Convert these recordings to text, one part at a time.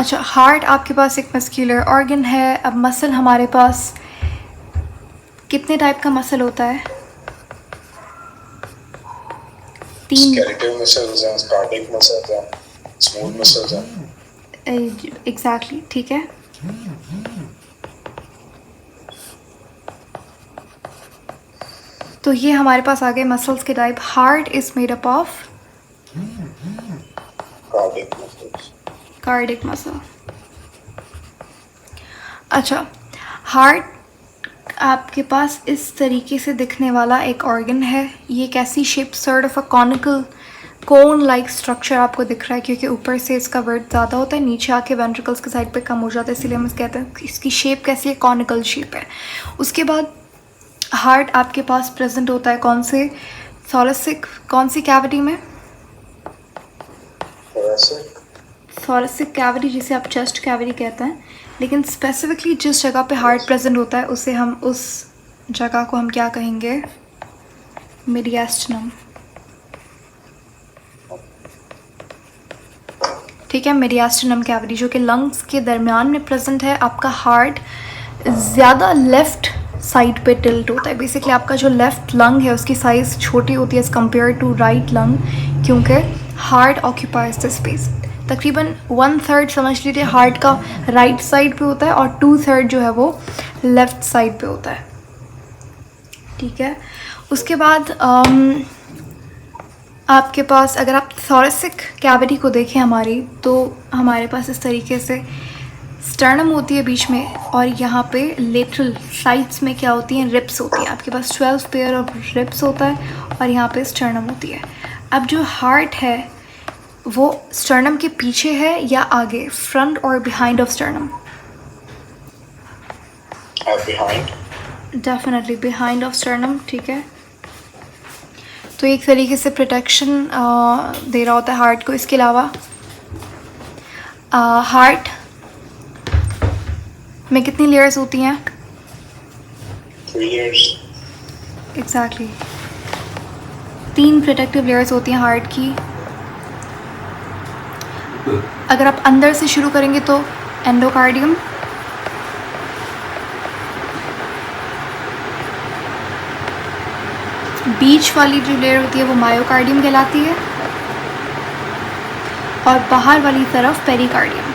अच्छा, हार्ट आपके पास एक मस्कुलर ऑर्गन है। अब मसल हमारे पास कितने टाइप का मसल होता है? 3। स्केलेटल मसल्स हैं, कार्डियक मसल्स हैं, स्मूथ मसल्स हैं। एग्जैक्टली, ठीक है। तो ये हमारे पास आ गए मसल्स के type. Heart is made up of cardiac muscles. Cardiac muscle. अच्छा, हार्ट आपके पास इस तरीके से दिखने वाला एक ऑर्गन है। ये कैसी shape, sort of a conical cone like structure आपको दिख रहा है, क्योंकि ऊपर से इसका वर्थ ज़्यादा होता है, नीचे आके वेंट्रिकल्स के साइड पे कम हो जाता है, इसलिए हम कहते हैं कि इसकी शेप कैसी है, कॉनिकल शेप है। उसके बाद हार्ट आपके पास प्रेजेंट होता है कौन से थोरेसिक, कौन सी कैविटी में? थोरेसिक कैविटी, जिसे आप चेस्ट कैविटी कहते हैं। लेकिन स्पेसिफिकली जिस जगह पे हार्ट प्रेजेंट होता है उसे हम, उस जगह को हम क्या कहेंगे? मीडियास्टिनम। ठीक है, मीडियास्टिनम कैविटी, जो कि लंग्स के दरमियान में प्रेजेंट है। आपका हार्ट ज़्यादा लेफ्ट साइड पे टिल्ट होता है। बेसिकली आपका जो लेफ्ट लंग है उसकी साइज़ छोटी होती है as compare to right lung, क्योंकि हार्ट ऑक्यूपाइज द स्पेस। तकरीबन 1/3 समझ लीजिए हार्ट का राइट साइड पे होता है और 2/3 जो है वो लेफ्ट साइड पे होता है। ठीक है, उसके बाद आपके पास अगर आप थोरेसिक कैविटी को देखें हमारी, तो हमारे पास इस तरीके से स्टर्नम होती है बीच में, और यहाँ पे लेटरल साइड्स में क्या होती हैं? रिब्स होती हैं। आपके पास 12 पेयर ऑफ रिब्स होता है और यहाँ पे स्टर्नम होती है। अब जो हार्ट है वो स्टर्नम के पीछे है या आगे, फ्रंट और behind of sternum? Behind. Definitely behind of sternum, ठीक है। तो एक तरीके से प्रोटेक्शन दे रहा होता है हार्ट को। इसके अलावा हार्ट में कितनी लेयर्स होती हैं? 3 layers। एग्जैक्टली, 3 प्रोटेक्टिव लेयर्स होती हैं हार्ट की। अगर आप अंदर से शुरू करेंगे तो एंडोकार्डियम, बीच वाली जो लेयर होती है वो मायोकार्डियम कहलाती है, और बाहर वाली तरफ पेरिकार्डियम।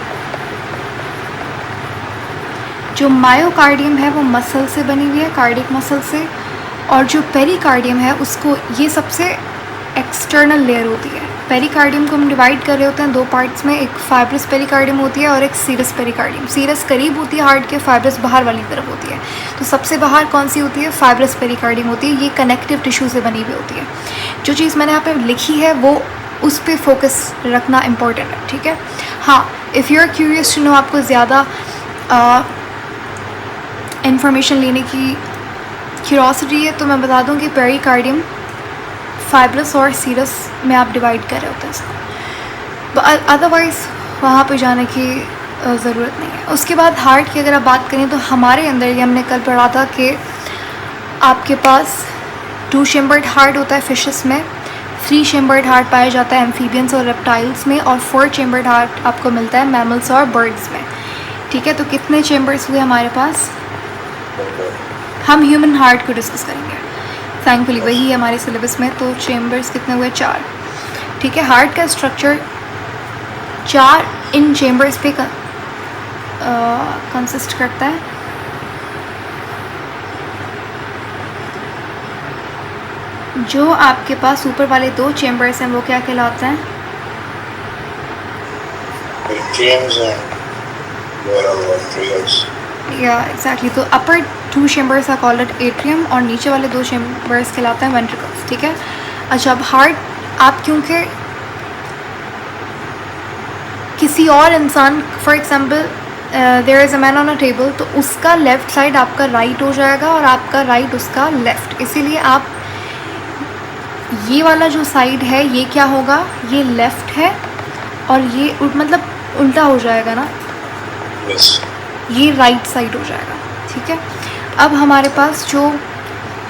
जो मायोकार्डियम है वो मसल से बनी हुई है, कार्डिक मसल से, और जो पेरिकार्डियम है उसको, ये सबसे एक्सटर्नल लेयर होती है। पेरिकार्डियम को हम डिवाइड कर रहे होते हैं 2 पार्ट्स में, एक फाइब्रस पेरिकार्डियम होती है और एक सीरस पेरिकार्डियम। सीरस करीब होती है हार्ट के, फाइब्रस बाहर वाली तरफ होती है। तो सबसे बाहर कौन सी होती है? फाइब्रस पेरिकार्डियम होती है। ये कनेक्टिव टिश्यू से बनी हुई होती है। जो चीज़ मैंने यहाँ पे लिखी है वो उस पर फोकस रखना इम्पोर्टेंट है, ठीक है। हाँ, if you are curious to know, आपको ज़्यादा इंफॉर्मेशन लेने की क्यूरोसिटी है, तो मैं बता दूं कि पेरिकार्डियम, फाइब्रस और सीरस में आप डिवाइड कर रहे होते हैं इसको। अदरवाइज़ वहाँ पे जाने की ज़रूरत नहीं है। उसके बाद हार्ट की अगर आप बात करें तो हमारे अंदर, ये हमने कल पढ़ा था कि आपके पास 2 चेम्बर्ड हार्ट होता है फिशेस में, 3 चेम्बर्ड हार्ट पाया जाता है एम्फीबियंस और रेप्टाइल्स में, और 4 चेम्बर्ड हार्ट आपको मिलता है मैमल्स और बर्ड्स में। ठीक है, तो कितने चेम्बर्स हुए हमारे पास? हम ह्यूमन हार्ट को डिस्कस करेंगे, थैंकफुली वही है हमारे सिलेबस में। तो चेम्बर्स कितने हुए? 4। ठीक है, हार्ट का स्ट्रक्चर 4 इन चेम्बर्स पे कंसिस्ट करता है। जो आपके पास ऊपर वाले 2 चेम्बर्स हैं वो क्या कहलाते हैं? या एग्जैक्टली, तो अपर 2 चेम्बर्स आर कॉल्ड एट्रियम और नीचे वाले 2 चेम्बर्स कहलाते हैं वेंट्रिकल्स, ठीक है। अच्छा, अब हार्ट, आप क्योंकि किसी और इंसान, for example there is a man on a table, तो उसका लेफ़्ट साइड आपका राइट हो जाएगा और आपका राइट उसका लेफ़्ट, इसीलिए आप ये वाला जो साइड है ये क्या होगा? ये लेफ़्ट है, और ये मतलब उल्टा हो जाएगा ना, yes। ये राइट साइड हो जाएगा, ठीक है। अब हमारे पास जो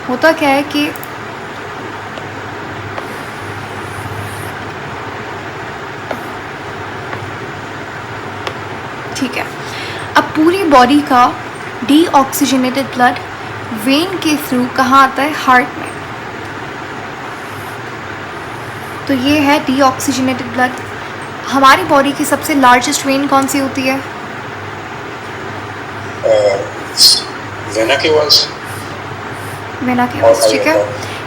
होता क्या है कि पूरी बॉडी का डीऑक्सीजनेटेड ब्लड वेन के थ्रू कहाँ आता है? हार्ट में। तो ये है डीऑक्सीजनेटेड ब्लड। हमारी बॉडी की सबसे लार्जेस्ट वेन कौन सी होती है? वेना केवास। वेना केवा, ठीक है।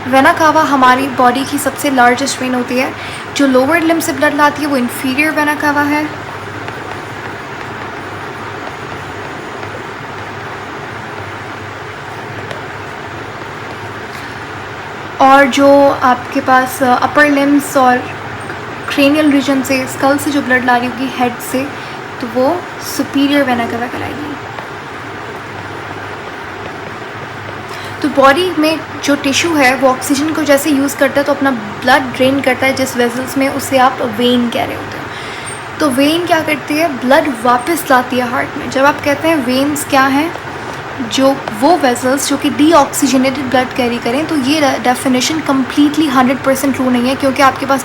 वेना कावा हमारी बॉडी की सबसे लार्जेस्ट वेन होती है। जो लोअर लिम्ब से ब्लड लाती है वो इंफीरियर वेना कावा है। और जो आपके पास अपर लिम्स और क्रेनियल रीजन से, स्कल से जो ब्लड ला रही होगी हेड से, तो वो सुपीरियर वेना कावा कहलाएगी। तो बॉडी में जो टिश्यू है वो ऑक्सीजन को जैसे यूज़ करता है तो अपना ब्लड ड्रेन करता है जिस वेसल्स में, उसे आप वेन कह रहे होते हैं। तो वेन क्या करती है? ब्लड वापस लाती है हार्ट में। जब आप कहते हैं वेन्स क्या हैं, जो वो वेसल्स जो कि डीऑक्सीजनेटेड ब्लड कैरी करें, तो ये डेफिनेशन कम्प्लीटली 100% ट्रू नहीं है, क्योंकि आपके पास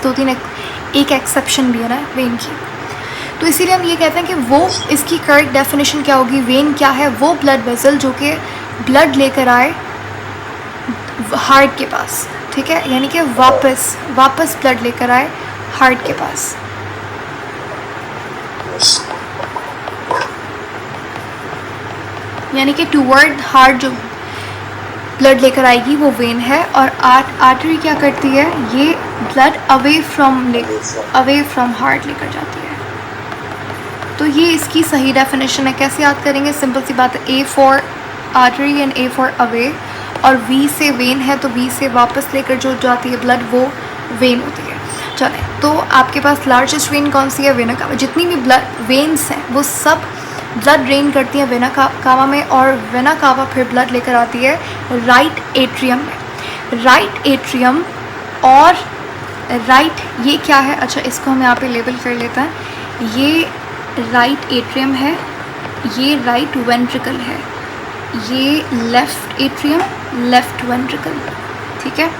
एक एक्सेप्शन भी है ना वेन की। तो इसीलिए हम ये कहते हैं कि वो इसकी करेक्ट डेफिनेशन क्या होगी? वेन क्या है? वो ब्लड वेसल जो कि ब्लड लेकर आए हार्ट के पास, ठीक है, यानी कि वापस ब्लड लेकर आए हार्ट के पास। यानी कि टूवर्ड हार्ट जो ब्लड लेकर आएगी वो वेन है। और आर्टरी क्या करती है? ये ब्लड अवे फ्रॉम हार्ट लेकर जाती है। तो ये इसकी सही डेफिनेशन है। कैसे याद करेंगे? सिंपल सी बात है, A for artery and A for away, और V से वेन है तो V से वापस लेकर जो जाती है ब्लड वो वेन होती है। चले, तो आपके पास लार्जेस्ट वेन कौन सी है? Vena cava. जितनी भी ब्लड वेन्स हैं वो सब ब्लड ड्रेन करती हैं वेना कावा में, और वेना कावा फिर ब्लड लेकर आती है राइट एट्रियम में। राइट एट्रियम और राइट, ये क्या है? अच्छा, इसको हम यहाँ पे लेबल कर लेते हैं। ये राइट एट्रियम है, ये राइट वेंट्रिकल है, ये लेफ़्ट एट्रियम, लेफ़्ट वेंट्रिकल, ठीक है।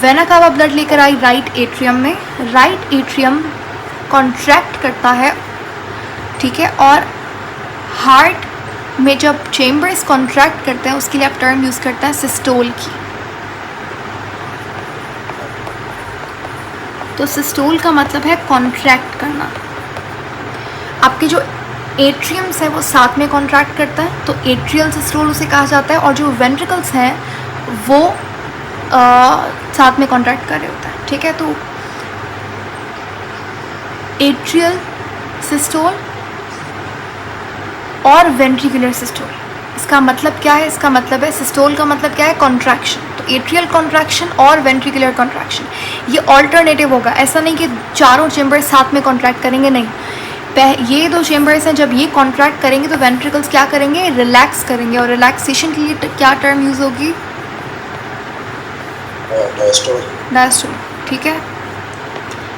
वेना कावा ब्लड लेकर आई राइट एट्रियम में। राइट एट्रियम कॉन्ट्रैक्ट करता है, ठीक है, और हार्ट में जब चेम्बर्स कॉन्ट्रैक्ट करते हैं उसके लिए आप टर्म यूज़ करते हैं सिस्टोल की। तो सिस्टोल का मतलब है कॉन्ट्रैक्ट करना। आपके जो एट्रियम्स हैं वो साथ में कॉन्ट्रैक्ट करता है, तो एट्रियल सिस्टोल उसे कहा जाता है। और जो वेंट्रिकल्स हैं वो साथ में कॉन्ट्रैक्ट कर रहे होते हैं, ठीक है। तो एट्रियल सिस्टोल और वेंट्रिकुलर सिस्टोल, इसका मतलब क्या है? इसका मतलब है, सिस्टोल का मतलब क्या है? कॉन्ट्रैक्शन। तो एट्रियल कॉन्ट्रैक्शन और वेंट्रिकुलर कॉन्ट्रैक्शन, ये ऑल्टरनेटिव होगा। ऐसा नहीं कि चारों चेम्बर्स साथ में कॉन्ट्रैक्ट करेंगे, नहीं। ये दो चेम्बर्स हैं, जब ये कॉन्ट्रैक्ट करेंगे तो वेंट्रिकल्स क्या करेंगे? रिलैक्स करेंगे। और रिलैक्सेशन के लिए क्या टर्म यूज़ होगी? डायस्टोल, ठीक है।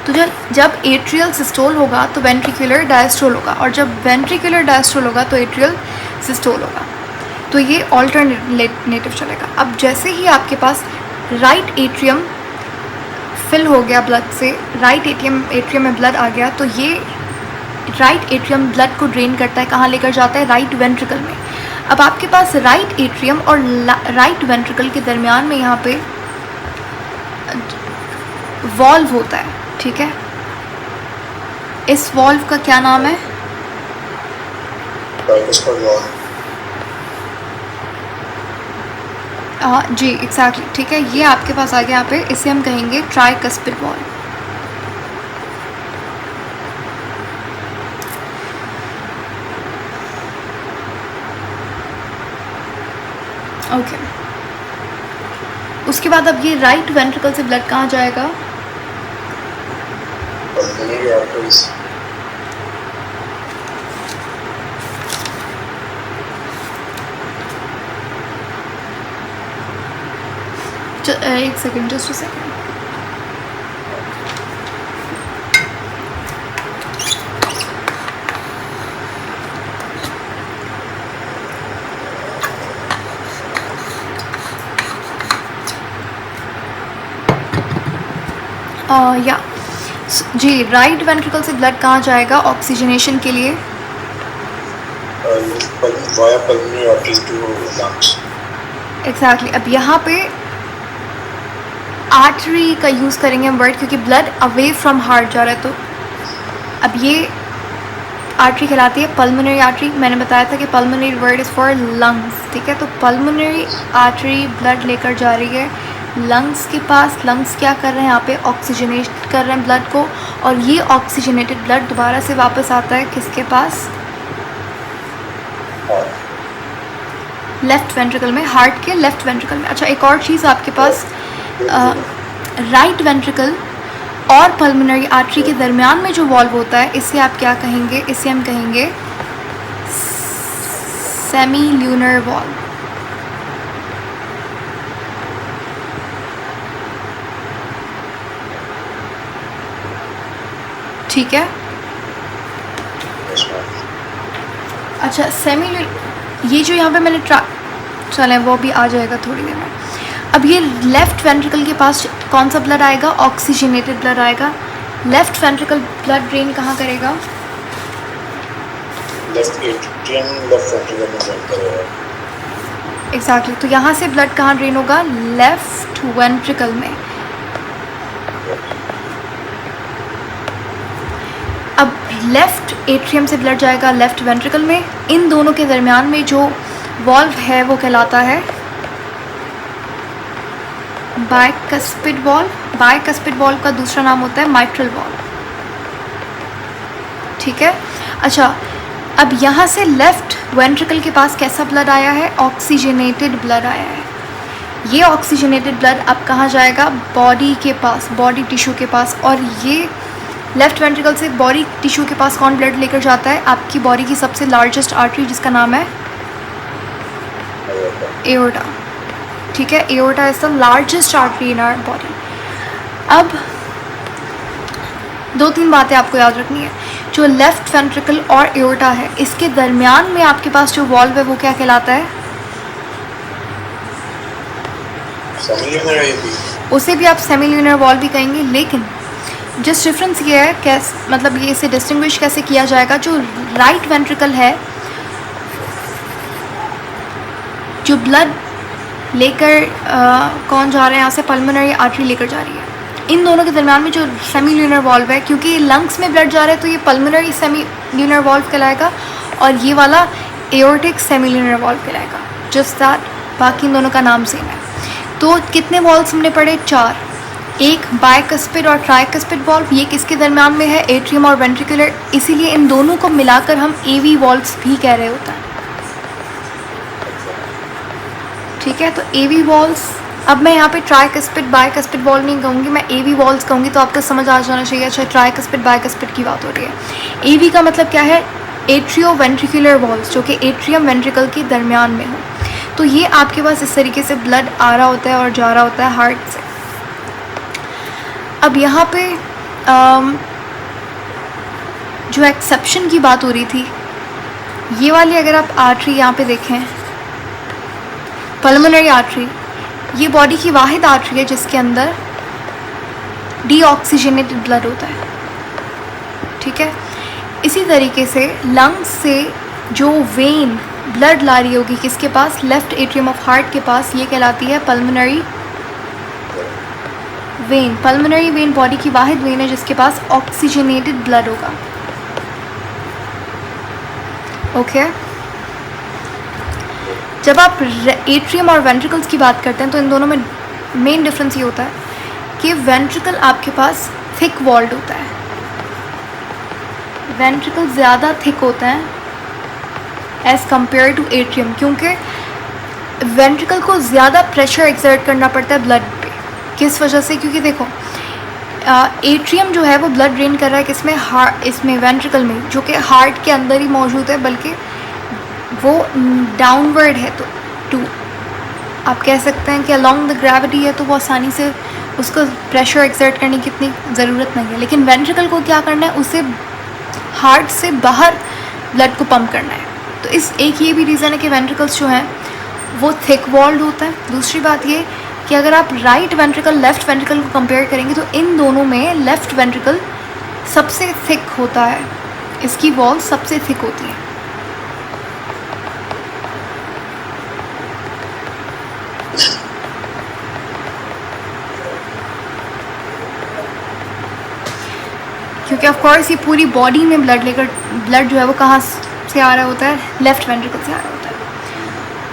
तो जब एट्रियल सिस्टोल होगा तो वेंट्रिकुलर डायस्टोल होगा, और जब वेंट्रिकुलर डायस्टोल होगा तो एट्रियल सिस्टोल होगा। तो ये ऑल्टरनेटिव चलेगा। अब जैसे ही आपके पास राइट एट्रियम फिल हो गया ब्लड से, राइट एट्रियम में ब्लड आ गया, तो ये राइट एट्रियम ब्लड को ड्रेन करता है, कहाँ लेकर जाता है? राइट वेंट्रिकल में। अब आपके पास राइट एट्रियम और राइट वेंट्रिकल के दरमियान में यहाँ पे वॉल्व होता है, ठीक है। इस वॉल्व का क्या नाम है? जी एग्जैक्टली, ठीक है। ये आपके पास आ गया यहाँ पे, इसे हम कहेंगे ट्राइकस्पिड वॉल्व। ओके, उसके बाद अब ये राइट वेंट्रिकल से ब्लड कहाँ जाएगा? एक सेकेंड, जस्ट अ सेकेंड। या जी, राइट वेंट्रिकल से ब्लड कहाँ जाएगा ऑक्सीजनेशन के लिए? via pulmonary arteries to lungs. Exactly अब यहाँ पे आर्टरी का यूज़ करेंगे हम वर्ड, क्योंकि ब्लड अवे फ्रॉम हार्ट जा रहा है। तो अब ये आर्टरी कहलाती है पल्मोनरी आर्टरी। मैंने बताया था कि pulmonary word is for lungs, ठीक है। तो पल्मोनरी आर्टरी ब्लड लेकर जा रही है लंग्स के पास। लंग्स क्या कर रहे हैं यहाँ पे, ऑक्सीजनेट कर रहे हैं ब्लड को, और ये ऑक्सीजनेटेड ब्लड दोबारा से वापस आता है किसके पास, लेफ्ट वेंट्रिकल में, हार्ट के लेफ्ट वेंट्रिकल में। अच्छा, एक और चीज़ आपके पास, राइट वेंट्रिकल और पल्मोनरी आर्टरी के दरमियान में जो वॉल्व होता है, इसे आप क्या कहेंगे, इसे हम कहेंगे सेमील्यूनर वॉल्व। ठीक है। अच्छा, ये जो यहाँ पे मैंने चलें वो भी आ जाएगा थोड़ी देर में। अब ये लेफ़्ट वेंट्रिकल के पास कौन सा ब्लड आएगा, ऑक्सीजनेटेड ब्लड आएगा। लेफ़्ट वेंट्रिकल ब्लड ड्रेन कहाँ करेगा, लेफ्ट एट्रियम लेफ्ट वेंट्रिकल में ड्रेन करेगा। एग्जैक्टली। तो यहाँ से ब्लड कहाँ ड्रेन होगा, लेफ़्ट वेंट्रिकल में। अब लेफ़्ट एट्रियम से ब्लड जाएगा लेफ़्ट वेंट्रिकल में। इन दोनों के दरमियान में जो वॉल्व है वो कहलाता है बाइकस्पिड वॉल्व। बाइकस्पिड वॉल्व का दूसरा नाम होता है माइट्रल वॉल्व, ठीक है। अच्छा, अब यहाँ से लेफ़्ट वेंट्रिकल के पास कैसा ब्लड आया है, ऑक्सीजनेटेड ब्लड आया है। ये ऑक्सीजनेटेड ब्लड अब कहाँ जाएगा, बॉडी के पास, बॉडी टिश्यू के पास। और ये लेफ़्ट वेंट्रिकल से बॉडी टिश्यू के पास कौन ब्लड लेकर जाता है, आपकी बॉडी की सबसे लार्जेस्ट आर्टरी जिसका नाम है एओर्टा, ठीक है। Aorta is the largest artery in our body. अब 2-3 बातें आपको याद रखनी है। जो लेफ़्ट वेंट्रिकल और एओर्टा है, इसके दरमियान में आपके पास जो वॉल्व है वो क्या कहलाता है, उसे भी आप सेमील्यूनर वॉल्व भी कहेंगे। लेकिन जस्ट डिफरेंस ये है, कैसे मतलब ये इसे डिस्टिंग्विश कैसे किया जाएगा, जो राइट वेंट्रिकल है जो ब्लड लेकर कौन जा रहा है यहाँ से, पल्मोनरी आर्टरी लेकर जा रही है। इन दोनों के दरमियान में जो सेमील्यूनर वॉल्व है, क्योंकि लंग्स में ब्लड जा रहा है तो ये पल्मोनरी सेमील्यूनर वॉल्व कहलाएगा, और ये वाला एओर्टिक सेमील्यूनर वॉल्व कहलाएगा। जस्ट दैट, बाकी इन दोनों का नाम सेम है। तो कितने वॉल्व्स हमने पढ़े, 4। एक बाइकस्पिड और ट्राइकस्पिड वॉल्व, ये किसके दरमियान में है, एट्रियम और वेंट्रिकुलर। इसीलिए इन दोनों को मिलाकर हम एवी वॉल्व्स भी कह रहे होते हैं, ठीक है। तो एवी वॉल्व्स, अब मैं यहाँ पे ट्राइकस्पिड बाइकस्पिड वॉल्व नहीं कहूँगी, मैं एवी वॉल्व्स कहूँगी, तो आपको समझ आ जाना चाहिए। अच्छा, ट्राइकस्पिड बाइकस्पिड की बात हो रही है। एवी का मतलब क्या है, एट्रियो वेंट्रिकुलर वॉल्व्स, जो कि एट्रियम वेंट्रिकल के दरमियान में हो। तो ये आपके पास इस तरीके से ब्लड आ रहा होता है और जा रहा होता है हार्ट से। अब यहाँ पे जो एक्सेप्शन की बात हो रही थी, ये वाली अगर आप आर्टरी यहाँ पे देखें, पल्मोनरी आर्टरी, ये बॉडी की वाहिद आर्टरी है जिसके अंदर डीऑक्सीजनेटेड ब्लड होता है, ठीक है। इसी तरीके से लंग्स से जो वेन ब्लड ला रही होगी किसके पास, लेफ्ट एट्रियम ऑफ हार्ट के पास, ये कहलाती है pulmonary vein. Pulmonary vein body की वाहिद वेन है जिसके पास ऑक्सीजनेटेड ब्लड होगा, ओके। जब आप एट्रियम और वेंट्रिकल्स की बात करते हैं तो इन दोनों में मेन डिफरेंस ये होता है कि वेंट्रिकल आपके पास थिक वॉल्ड होता है, वेंट्रिकल ज़्यादा थिक होता है एज़ कम्पेयर टू एट्रियम, क्योंकि वेंट्रिकल को ज़्यादा प्रेशर एक्सर्ट करना पड़ता है ब्लड पे। किस वजह से, क्योंकि देखो एट्रियम जो है वो ब्लड ड्रेन कर रहा है किसमें, इसमें वेंट्रिकल में, जो कि हार्ट के अंदर ही मौजूद है, बल्कि वो डाउनवर्ड है। तो आप कह सकते हैं कि अलॉन्ग द ग्रेविटी है, तो वो आसानी से उसको प्रेशर एक्सर्ट करने की इतनी ज़रूरत नहीं है। लेकिन वेंट्रिकल को क्या करना है, उसे हार्ट से बाहर ब्लड को पंप करना है। तो इस एक ये भी रीज़न है कि वेंट्रिकल्स जो हैं वो थिक वॉल्ड होता है। दूसरी बात ये कि अगर आप राइट वेंट्रिकल लेफ़्ट वेंट्रिकल को कंपेयर करेंगे तो इन दोनों में लेफ़्ट वेंट्रिकल सबसे थिक होता है, इसकी वॉल सबसे थिक होती है। क्योंकि ऑफ कोर्स ये पूरी बॉडी में ब्लड जो है वो कहाँ से आ रहा होता है, लेफ़्ट वेंट्रिकल से आ रहा होता है।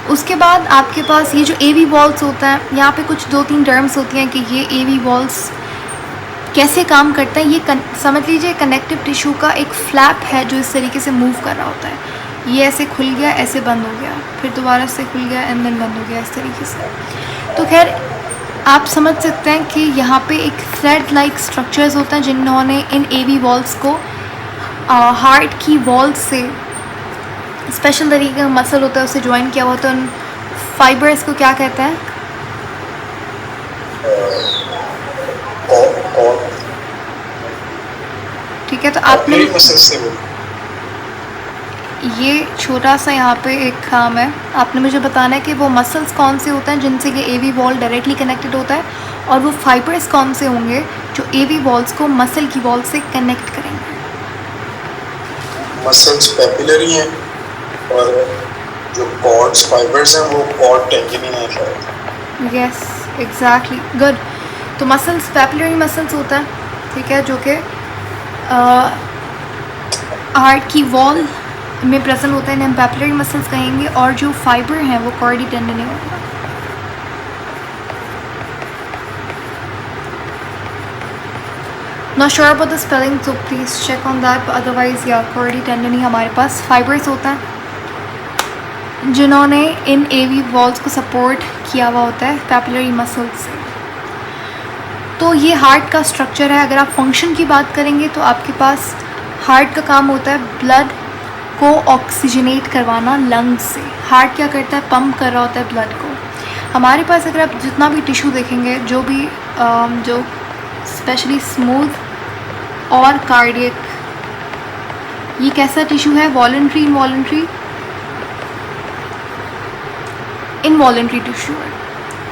उसके बाद आपके पास ये जो एवी वॉल्स होता है, यहाँ पे कुछ 2-3 टर्म्स होती हैं कि ये एवी वॉल्स कैसे काम करता है। ये समझ लीजिए कनेक्टिव टिश्यू का एक फ्लैप है जो इस तरीके से मूव कर रहा होता है। ये ऐसे खुल गया, ऐसे बंद हो गया, फिर दोबारा से खुल गया एंड देन बंद हो गया, इस तरीके से। तो खैर आप समझ सकते हैं कि यहाँ पे एक थ्रेड लाइक स्ट्रक्चर्स होते हैं जिन्होंने इन एवी वॉल्स को हार्ट की वॉल्स से स्पेशल तरीके का मसल होता है उससे ज्वाइन किया हुआ होता है। उन फाइबर्स को क्या कहते हैं? ठीक है, तो आपने ये छोटा सा यहाँ पे एक काम है, आपने मुझे बताना है कि वो मसल्स कौन से होते हैं जिनसे ये एवी वॉल डायरेक्टली कनेक्टेड होता है, और वो फाइबर्स कौन से होंगे जो एवी वॉल्स को मसल की वॉल से कनेक्ट करेंगे। मसल्स पेपिलरी हैं और जो कॉर्ड्स फाइबर्स हैं वो कॉर्ड टेंजिनी है शायद। Yes exactly, good. तो मसल्स पेपिलरी मसल्स होता है, ठीक है, जो कि हार्ट की वॉल में प्रेजेंट होता है, इन्हें पेपिलरी मसल्स कहेंगे। और जो फाइबर हैं वो कॉर्डी टेंडनी होगा। Not sure about the spelling, so please check on that, otherwise या कॉर्डी टेंडनी हमारे पास फाइबर्स होता है जिन्होंने इन एवी वॉल्स को सपोर्ट किया हुआ होता है पेपिलरी मसल्स से। तो ये हार्ट का स्ट्रक्चर है। अगर आप फंक्शन की बात करेंगे तो आपके पास हार्ट का काम होता है ब्लड को ऑक्सीजनेट करवाना लंग्स से। हार्ट क्या करता है? पंप कर रहा होता है ब्लड को। हमारे पास अगर आप जितना भी टिश्यू देखेंगे, जो भी जो स्पेशली स्मूथ और कार्डियक, ये कैसा टिश्यू है? Voluntary, involuntary? इनवॉलंटरी टिश्यू है,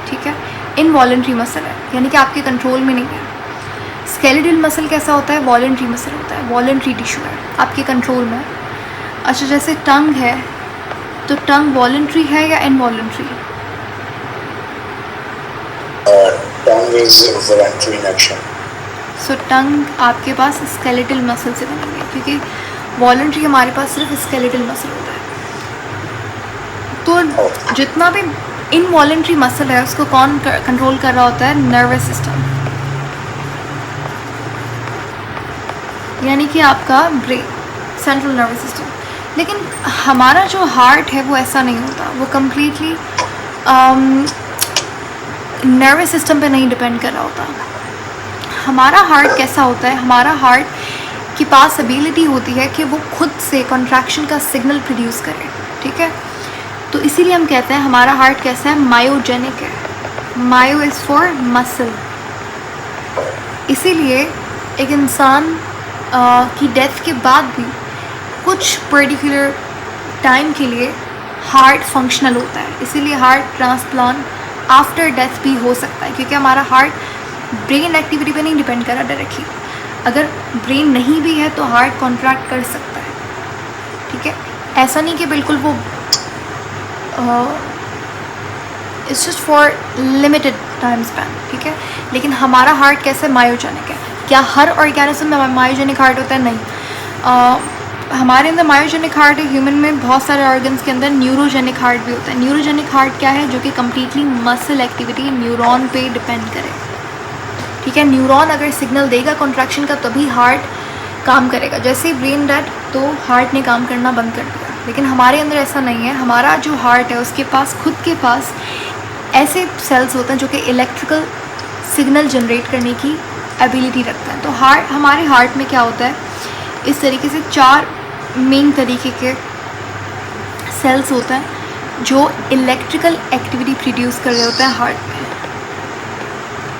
ठीक है, इनवॉलंटरी मसल है, यानी कि आपके कंट्रोल में नहीं है। स्केलेटल मसल कैसा होता है? वॉलंटरी मसल होता है, वॉलंटरी टिश्यू है, आपके कंट्रोल में। अच्छा, जैसे टंग है, तो टंग वॉलंटरी है या involuntary? Tongue is voluntary in action. So tongue आपके पास स्केलेटल मसल से बनेंगे, क्योंकि वॉलंटरी हमारे पास सिर्फ स्केलेटल मसल होता है। तो जितना भी इनवॉलंटरी मसल है उसको कौन कंट्रोल कर रहा होता है? नर्वस सिस्टम, यानी कि आपका ब्रेन, सेंट्रल नर्वस सिस्टम। लेकिन हमारा जो हार्ट है वो ऐसा नहीं होता, वो कम्प्लीटली नर्वस सिस्टम पे नहीं डिपेंड कर रहा होता। हमारा हार्ट कैसा होता है? हमारा हार्ट के पास एबिलिटी होती है कि वो खुद से कॉन्ट्रैक्शन का सिग्नल प्रोड्यूस करे, ठीक है। तो इसीलिए हम कहते हैं हमारा हार्ट कैसा है? मायोजेनिक है। मायो इज़ फॉर मसल। इसीलिए एक इंसान की डेथ के बाद भी कुछ पर्टिकुलर टाइम के लिए हार्ट फंक्शनल होता है। इसीलिए हार्ट ट्रांसप्लांट आफ्टर डेथ भी हो सकता है, क्योंकि हमारा हार्ट ब्रेन एक्टिविटी पे नहीं डिपेंड कर रहा डायरेक्टली। अगर ब्रेन नहीं भी है तो हार्ट कॉन्ट्रैक्ट कर सकता है, ठीक है। ऐसा नहीं कि बिल्कुल वो it's just for limited time span, ठीक है। लेकिन हमारा हार्ट कैसे? मायोजेनिक है। क्या हर ऑर्गेनिज्म में मायोजेनिक हार्ट होता है? नहीं। हमारे अंदर मायोजेनिक हार्ट है, ह्यूमन में बहुत सारे ऑर्गन्स के अंदर न्यूरोजेनिक हार्ट भी होता है। न्यूरोजेनिक हार्ट क्या है? जो कि कम्प्लीटली मसल एक्टिविटी न्यूरॉन पे डिपेंड करे, ठीक है। न्यूरॉन अगर सिग्नल देगा कॉन्ट्रैक्शन का तभी हार्ट काम करेगा। जैसे ही ब्रेन डेड तो हार्ट ने काम करना बंद कर दिया। लेकिन हमारे अंदर ऐसा नहीं है। हमारा जो हार्ट है उसके पास खुद के पास ऐसे सेल्स होते हैं जो कि इलेक्ट्रिकल सिग्नल जनरेट करने की एबिलिटी रखते हैं। तो हमारे हार्ट में क्या होता है? इस तरीके से 4 मेन तरीके के सेल्स होते हैं जो इलेक्ट्रिकल एक्टिविटी प्रोड्यूस कर रहे होते हैं हार्ट में।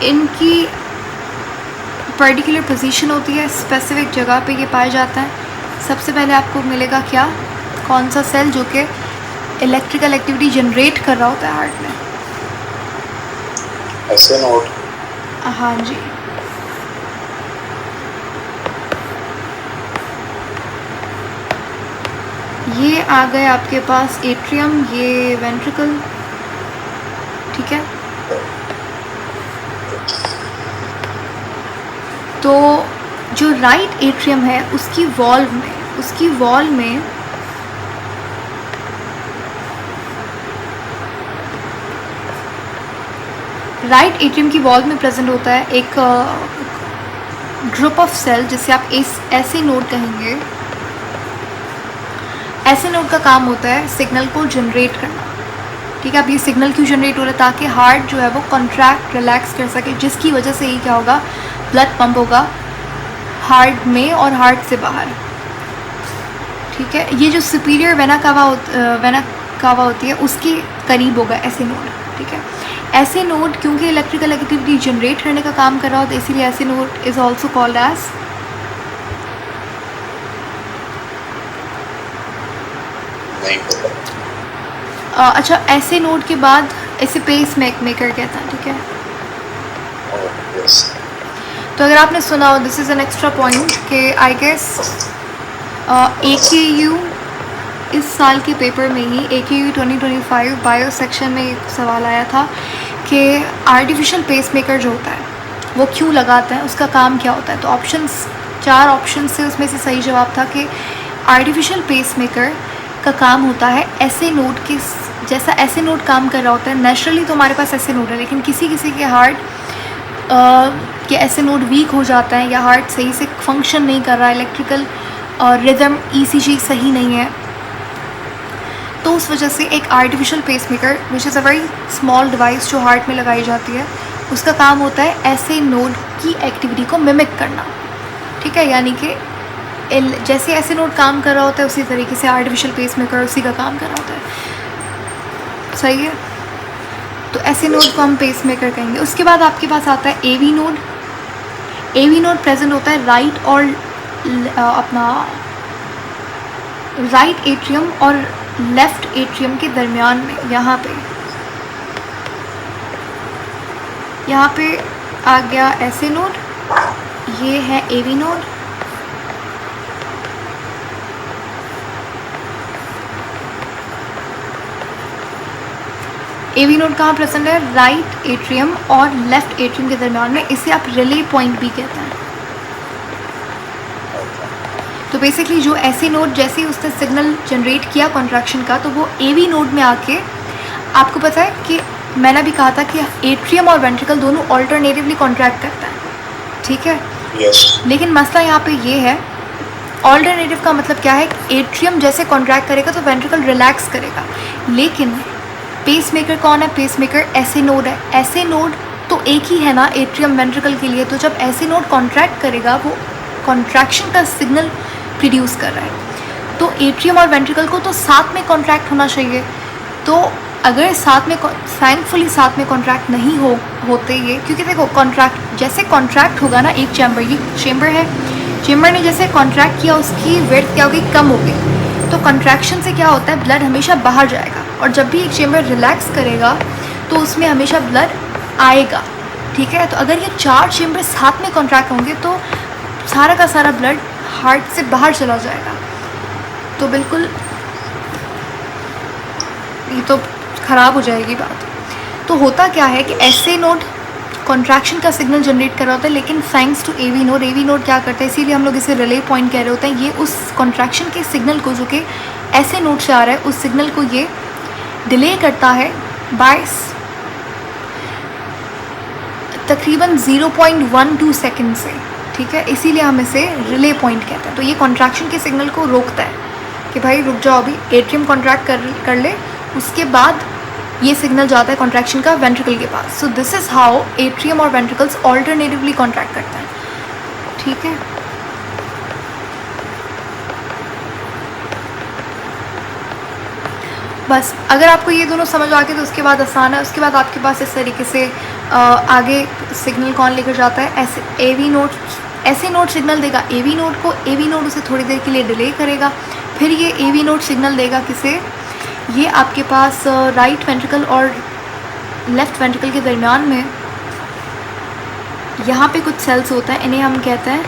इनकी पर्टिकुलर पोजीशन होती है, स्पेसिफिक जगह पे ये पाया जाता है। सबसे पहले आपको मिलेगा क्या? कौन सा सेल जो कि इलेक्ट्रिकल एक्टिविटी जनरेट कर रहा होता है हार्ट में? ऐसे नोट। हाँ जी, ये आ गए आपके पास एट्रियम, ये वेंट्रिकल, ठीक है। तो जो राइट एट्रियम है उसकी वॉल में राइट एट्रियम की वॉल में प्रेजेंट होता है एक ग्रुप ऑफ सेल जिसे आप ऐसे नोड कहेंगे। ऐसे नोड का काम होता है सिग्नल को जनरेट करना। ठीक है, अब ये सिग्नल क्यों जनरेट हो रहा है? ताकि हार्ट जो है वो कॉन्ट्रैक्ट रिलैक्स कर सके, जिसकी वजह से ये क्या होगा, ब्लड पंप होगा हार्ट में और हार्ट से बाहर। ठीक है, ये जो सुपीरियर वेना कावा होती है उसके करीब होगा ऐसे नोड। ठीक है, ऐसे नोड क्योंकि इलेक्ट्रिकल एक्टिविटी जनरेट करने का काम कर रहा होता है, इसीलिए ऐसे node is also called as. अच्छा, ऐसे नोड के बाद ऐसे पेस मेकर कहता है। ठीक है, तो अगर आपने सुना हो, this is an extra point कि आई गेस AKU इस साल के पेपर में ही AKU 2025 बायो सेक्शन में एक सवाल आया था कि आर्टिफिशियल पेस मेकर जो होता है वो क्यों लगाते हैं, उसका काम क्या होता है। तो ऑप्शंस 4 ऑप्शन से उसमें से सही जवाब था कि आर्टिफिशियल पेस मेकर का काम होता है ऐसे नोड के जैसा ऐसे नोड काम कर रहा होता है। नेचुरली तो हमारे पास ऐसे नोड है, लेकिन किसी किसी के हार्ट के ऐसे नोड वीक हो जाता है या हार्ट सही से फंक्शन नहीं कर रहा है, इलेक्ट्रिकल रिदम ECG सही नहीं है, तो उस वजह से एक artificial pacemaker which is a very small device जो हार्ट में लगाई जाती है, उसका काम होता है ऐसे नोड की एक्टिविटी को मिमिक करना। ठीक है, यानी कि जैसे ऐसे नोड काम कर रहा होता है उसी तरीके से आर्टिफिशियल पेसमेकर उसी का काम कर रहा होता है। सही है, तो ऐसे नोड को हम पेसमेकर कहेंगे। उसके बाद आपके पास आता है AV node. AV node present होता है राइट और अपना राइट एट्रियम और लेफ्ट एट्रियम के दरमियान में। यहाँ पे आ गया ऐसे नोड, ये है AV नोड। AV नोड कहाँ प्रेजेंट है? राइट एट्रियम और लेफ्ट एट्रियम के दरमियान में। इसे आप रिले पॉइंट भी कहते हैं। तो बेसिकली जो ऐसे नोड जैसे ही उसने सिग्नल जनरेट किया कॉन्ट्रैक्शन का, तो वो AV नोड में आके, आपको पता है कि मैंने भी कहा था कि एट्रियम और वेंट्रिकल दोनों ऑल्टरनेटिवली कॉन्ट्रैक्ट करता है। ठीक है, yes. लेकिन मसला यहाँ पे ये है, ऑल्टरनेटिव का मतलब क्या है? एट्रियम जैसे कॉन्ट्रैक्ट करेगा तो वेंट्रिकल रिलैक्स करेगा। लेकिन पेसमेकर कौन है? पेसमेकर ऐसे नोड है। ऐसे नोड तो एक ही है ना एट्रियम वेंट्रिकल के लिए। तो जब ऐसे नोड कॉन्ट्रैक्ट करेगा, वो कॉन्ट्रैक्शन का सिग्नल प्रोड्यूस कर रहा है, तो एट्रियम और वेंट्रिकल को तो साथ में कॉन्ट्रैक्ट होना चाहिए। तो अगर साथ में, थैंकफुली साथ में कॉन्ट्रैक्ट नहीं होते ये, क्योंकि देखो जैसे कॉन्ट्रैक्ट होगा ना एक चैम्बर, ये चैम्बर है, चैम्बर ने जैसे कॉन्ट्रैक्ट किया उसकी विड्थ क्या होगी? कम हो गई। तो कॉन्ट्रैक्शन से क्या होता है? ब्लड हमेशा बाहर जाएगा, और जब भी एक चैम्बर रिलैक्स करेगा तो उसमें हमेशा ब्लड आएगा। ठीक है, तो अगर ये 4 चैम्बर साथ में कॉन्ट्रैक्ट होंगे तो सारा का सारा ब्लड हार्ट से बाहर चला जाएगा। तो बिल्कुल ये तो ख़राब हो जाएगी बात। तो होता क्या है कि ऐसे नोड कॉन्ट्रैक्शन का सिग्नल जनरेट कर रहा होता है, लेकिन थैंक्स टू AV नोड क्या करता है, इसीलिए हम लोग इसे रिले पॉइंट कह रहे होते हैं। ये उस कॉन्ट्रैक्शन के सिग्नल को, जो कि ऐसे नोड से आ रहा है, उस सिग्नल को ये डिले करता है बाय तकरीबन 0.12 सेकेंड से। ठीक है, इसीलिए हम इसे रिले पॉइंट कहते हैं। तो ये कॉन्ट्रैक्शन के सिग्नल को रोकता है कि भाई रुक जाओ, अभी एट्रियम कॉन्ट्रैक्ट कर ले, उसके बाद ये सिग्नल जाता है कॉन्ट्रैक्शन का वेंट्रिकल के पास। So this is how atrium और वेंट्रिकल्स ऑल्टरनेटिवली कॉन्ट्रैक्ट करते हैं। ठीक है, बस अगर आपको ये दोनों समझ आ गए तो उसके बाद आसान है। उसके बाद आपके पास इस तरीके से आगे सिग्नल कौन लेकर जाता है? ऐसे नोड सिग्नल देगा AV नोड को, AV नोड उसे थोड़ी देर के लिए डिले करेगा, फिर ये AV नोड सिग्नल देगा किसे? ये आपके पास राइट वेंट्रिकल और लेफ्ट वेंट्रिकल के दरमियान में यहाँ पे कुछ सेल्स होते हैं, इन्हें हम कहते हैं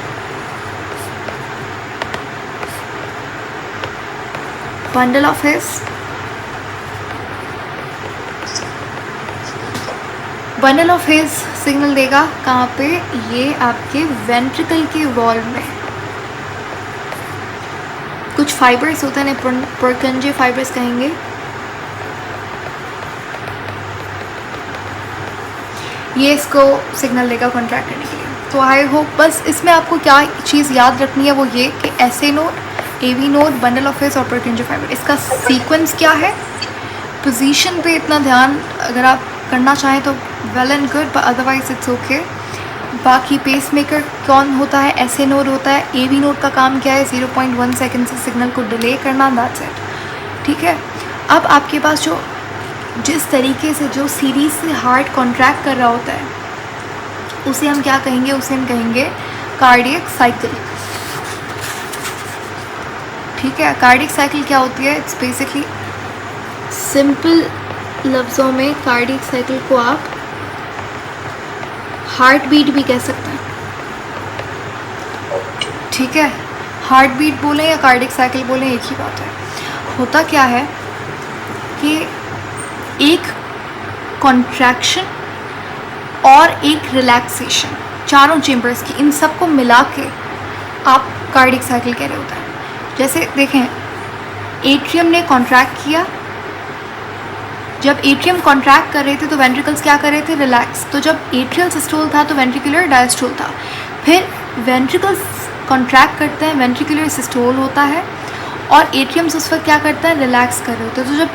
bundle of his. Bundle of his signal देगा कहाँ पे, ये आपके वेंट्रिकल के वॉल में कुछ फाइबर्स होते हैं, पुरकंजे फाइबर्स कहेंगे, ये इसको सिग्नल देगा कॉन्ट्रैक्ट करने के लिए। तो आई होप बस इसमें आपको क्या चीज़ याद रखनी है वो ये कि SA node, AV node, bundle of hairs और पुरकंजे फाइबर, इसका सीक्वेंस क्या है। पोजीशन पे इतना ध्यान अगर आप करना चाहें तो well and good, but otherwise it's okay. बाकी पेसमेकर कौन होता है, एसए नोड होता है। एवी नोड का काम क्या है, 0.1 सेकेंड से सिग्नल को डिले करना, दैट्स इट, ठीक है। अब आपके पास जो जिस तरीके से जो सीरीज से हार्ट कॉन्ट्रैक्ट कर रहा होता है उसे हम क्या कहेंगे, उसे हम कहेंगे कार्डियक साइकिल, ठीक है। कार्डियक साइकिल क्या होती है, इट्स बेसिकली सिंपल लफ्ज़ों में कार्डियक साइकिल को आप हार्ट बीट भी कह सकते हैं, ठीक है। हार्ट बीट बोलें या कार्डियक साइकिल बोलें एक ही बात है। होता क्या है कि एक कॉन्ट्रैक्शन और एक रिलैक्सेशन, चारों चेम्बर्स की, इन सब को मिला के आप कार्डियक साइकिल कह रहे होते हैं। जैसे देखें, एट्रियम ने कॉन्ट्रैक्ट किया, जब एट्रियम कॉन्ट्रैक्ट कर रहे थे तो वेंट्रिकल्स क्या कर रहे थे, रिलैक्स। तो जब एट्रियल सिस्टोल था तो वेंट्रिकुलर डायस्टोल था, फिर वेंट्रिकल्स कॉन्ट्रैक्ट करते हैं, वेंट्रिकुलर सिस्टोल होता है, और एट्रियम्स उस वक्त क्या करता है, रिलैक्स कर रहे होते हैं।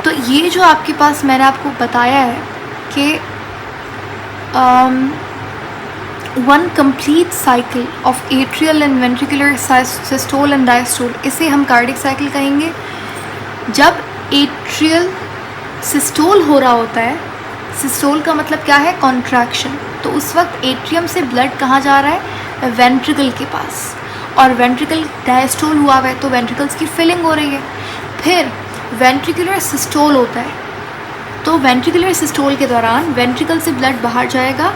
तो ये जो आपके पास मैंने आपको बताया है कि one complete cycle of atrial and ventricular systole and diastole, इसे हम कार्डियक साइकिल कहेंगे। जब एट्रियल सिस्टोल हो रहा होता है, सिस्टोल का मतलब क्या है, कॉन्ट्रैक्शन, तो उस वक्त एट्रियम से ब्लड कहाँ जा रहा है, वेंट्रिकल के पास, और वेंट्रिकल डायस्टोल हुआ हुआ है तो वेंट्रिकल्स की फिलिंग हो रही है। फिर वेंट्रिकुलर सिस्टोल होता है, तो वेंट्रिकुलर सिस्टोल के दौरान वेंट्रिकल से ब्लड बाहर जाएगा।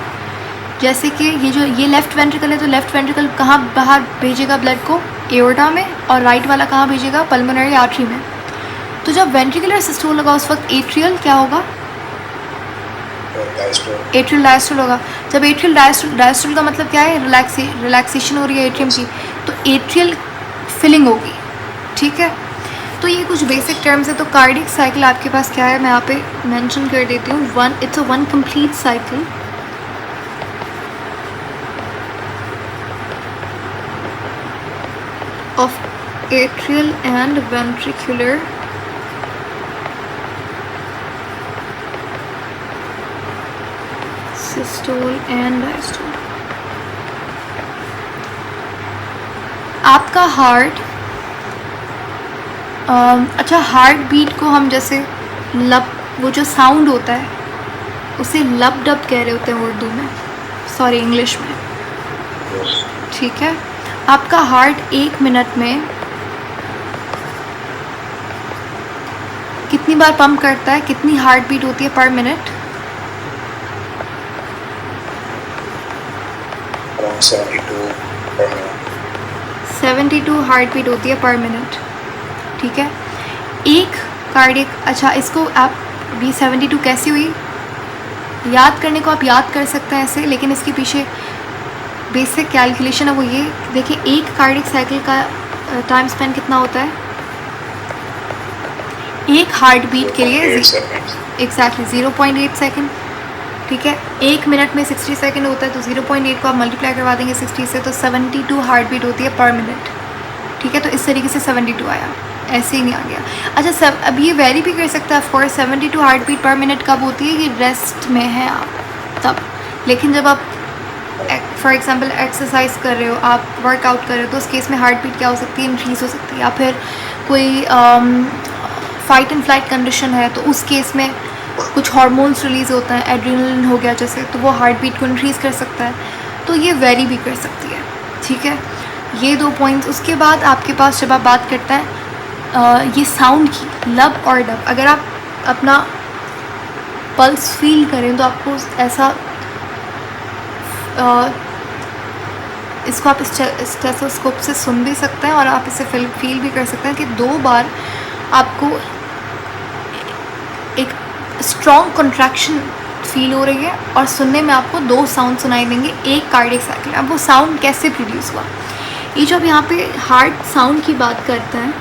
जैसे कि ये लेफ़्ट वेंट्रिकल है तो लेफ़्ट वेंट्रिकल कहाँ बाहर भेजेगा ब्लड को, एओर्टा में, और राइट वाला कहाँ भेजेगा, पल्मोनरी आर्टरी में। तो जब वेंट्रिकुलर सिस्टोल होगा उस वक्त एट्रियल क्या होगा, एट्रियल डायस्टोल होगा। जब एट्रियल डायस्टोल का मतलब क्या है, रिलैक्सेशन हो रही है एट्रियम की, तो एट्रियल फिलिंग होगी, ठीक है। तो ये कुछ बेसिक टर्म्स है। तो कार्डियक साइकिल आपके पास क्या है, मैं यहाँ पे मेंशन कर देती हूँ। It's a one complete cycle of atrial and ventricular systole and diastole. आपका हार्ट अच्छा, हार्ट बीट को हम जैसे वो जो साउंड होता है उसे लब डब कह रहे होते हैं उर्दू में, सॉरी इंग्लिश में, ठीक है। आपका हार्ट 1 मिनट में कितनी बार पंप करता है, कितनी हार्ट बीट होती है पर मिनट, 72 हार्ट बीट होती है पर मिनट, ठीक है। एक कार्डियक, अच्छा इसको आप भी 72 कैसी हुई याद करने को आप याद कर सकते हैं ऐसे, लेकिन इसके पीछे बेसिक कैलकुलेशन है वो ये देखिए, एक कार्डियक साइकिल का टाइम स्पेन कितना होता है, एक हार्ट बीट के लिए एग्जैक्टली 0.8 सेकेंड, ठीक है। 1 मिनट में 60 सेकेंड होता है, तो 0.8 को आप मल्टीप्लाई करवा देंगे 60 से, तो 72 हार्ट बीट होती है पर मिनट, ठीक है। तो इस तरीके से 72 आया, ऐसे ही नहीं आ गया। अच्छा अब ये वेरी भी कर सकता है of course, 72 heart beat per minute कब होती है, ये रेस्ट में है आप तब, लेकिन जब आप फॉर एग्जांपल एक्सरसाइज कर रहे हो, आप वर्कआउट कर रहे हो, तो उस केस में हार्ट बीट क्या हो सकती है, इंक्रीज़ हो सकती है। या फिर कोई फाइट एंड फ्लाइट कंडीशन है तो उस केस में कुछ हार्मोन्स रिलीज़ होता है, एड्रेनलिन हो गया जैसे, तो वो हार्ट बीट को इंक्रीज़ कर सकता है, तो ये वेरी भी कर सकती है, ठीक है। ये 2 पॉइंट्स। उसके बाद आपके पास जब आप बात करते हैं ये साउंड की, लब और डब, अगर आप अपना पल्स फील करें तो आपको ऐसा इसको आप स्टेथोस्कोप से सुन भी सकते हैं और आप इसे फील भी कर सकते हैं कि 2 बार आपको एक स्ट्रॉन्ग कॉन्ट्रैक्शन फील हो रही है और सुनने में आपको 2 साउंड सुनाई देंगे एक कार्डियक साइकिल। अब वो साउंड कैसे प्रोड्यूस हुआ, ये जो अब यहाँ पे हार्ट साउंड की बात करते हैं,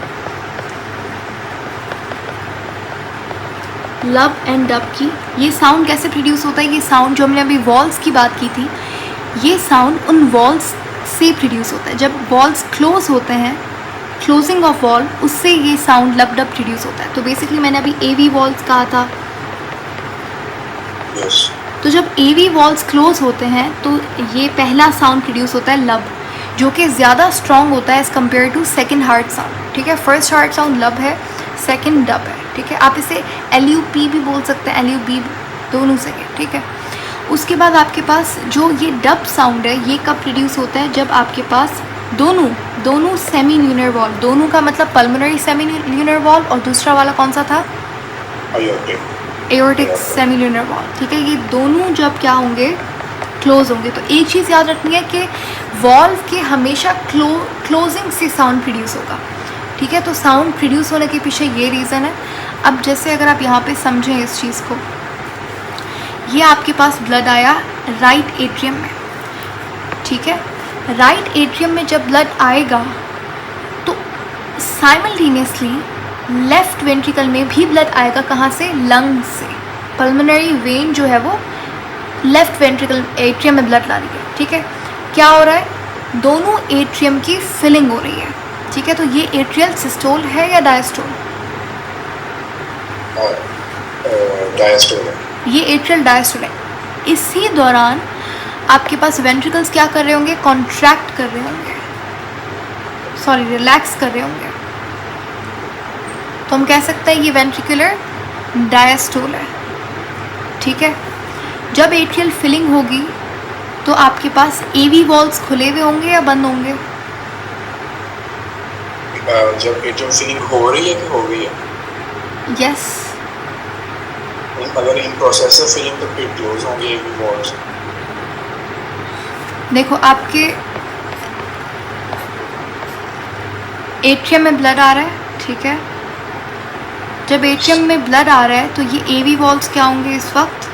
लब एंड डब की, ये साउंड कैसे प्रोड्यूस होता है, ये साउंड जो हमने अभी वॉल्स की बात की थी, ये साउंड उन वॉल्स से प्रोड्यूस होता है। जब वॉल्स क्लोज होते हैं, क्लोजिंग ऑफ वॉल, उससे ये साउंड लब डब प्रोड्यूस होता है। तो बेसिकली मैंने अभी एवी वॉल्स कहा था, यस, तो जब एवी वॉल्स क्लोज होते हैं तो ये पहला साउंड प्रोड्यूस होता है लब, जो कि ज़्यादा स्ट्रॉन्ग होता है as compare to second heart sound. ठीक है, फर्स्ट हार्ट साउंड लब है, सेकेंड डब है। ठीक है, आप इसे LUP भी बोल सकते हैं, LUB दोनों से है। ठीक है, उसके बाद आपके पास जो ये डब साउंड है, ये कब प्रोड्यूस होता है, जब आपके पास दोनों सेमी ल्यूनर वॉल, दोनों का मतलब पल्मोनरी सेमी ल्यूनर वॉल और दूसरा वाला कौन सा था, एओर्टिक सेमी ल्यूनर वॉल। ठीक है, ये दोनों जब क्या होंगे, क्लोज होंगे। तो एक चीज़ याद रखनी है कि वॉल्व के हमेशा क्लोजिंग से साउंड प्रोड्यूस होगा। ठीक है, तो साउंड प्रोड्यूस होने के पीछे ये रीज़न है। अब जैसे अगर आप यहाँ पे समझें इस चीज़ को, ये आपके पास ब्लड आया राइट एट्रियम में। ठीक है, राइट एट्रियम में जब ब्लड आएगा तो साइमल्टेनियसली लेफ्ट वेंट्रिकल में भी ब्लड आएगा। कहाँ से, लंग से। पल्मोनरी वेन जो है वो लेफ्ट वेंट्रिकल एट्रियम में ब्लड ला रही है। ठीक है, क्या हो रहा है, दोनों एट्रियम की फिलिंग हो रही है। ठीक है, तो ये एट्रियल सिस्टोल है या डायस्टोल, डायस्टोल है, ये एट्रियल डायस्टोल है। इसी दौरान आपके पास वेंट्रिकल्स क्या कर रहे होंगे, कॉन्ट्रैक्ट कर रहे होंगे, सॉरी रिलैक्स कर रहे होंगे। तो हम कह सकते हैं ये वेंट्रिकुलर डायस्टोल है। ठीक है, जब एट्रियल फिलिंग होगी तो आपके पास एवी वॉल्स खुले हुए होंगे या बंद होंगे, जब एट्रियम फिलिंग हो रही है कि हो गई है, यस। अगर इन प्रोसेस से फिलिंग तो फिर क्लोज होंगे एवी वॉल्स। देखो, आपके एट्रियम में ब्लड आ रहा है। ठीक है, जब एट्रियम में ब्लड आ रहा है तो ये एवी वॉल्स क्या होंगे इस वक्त,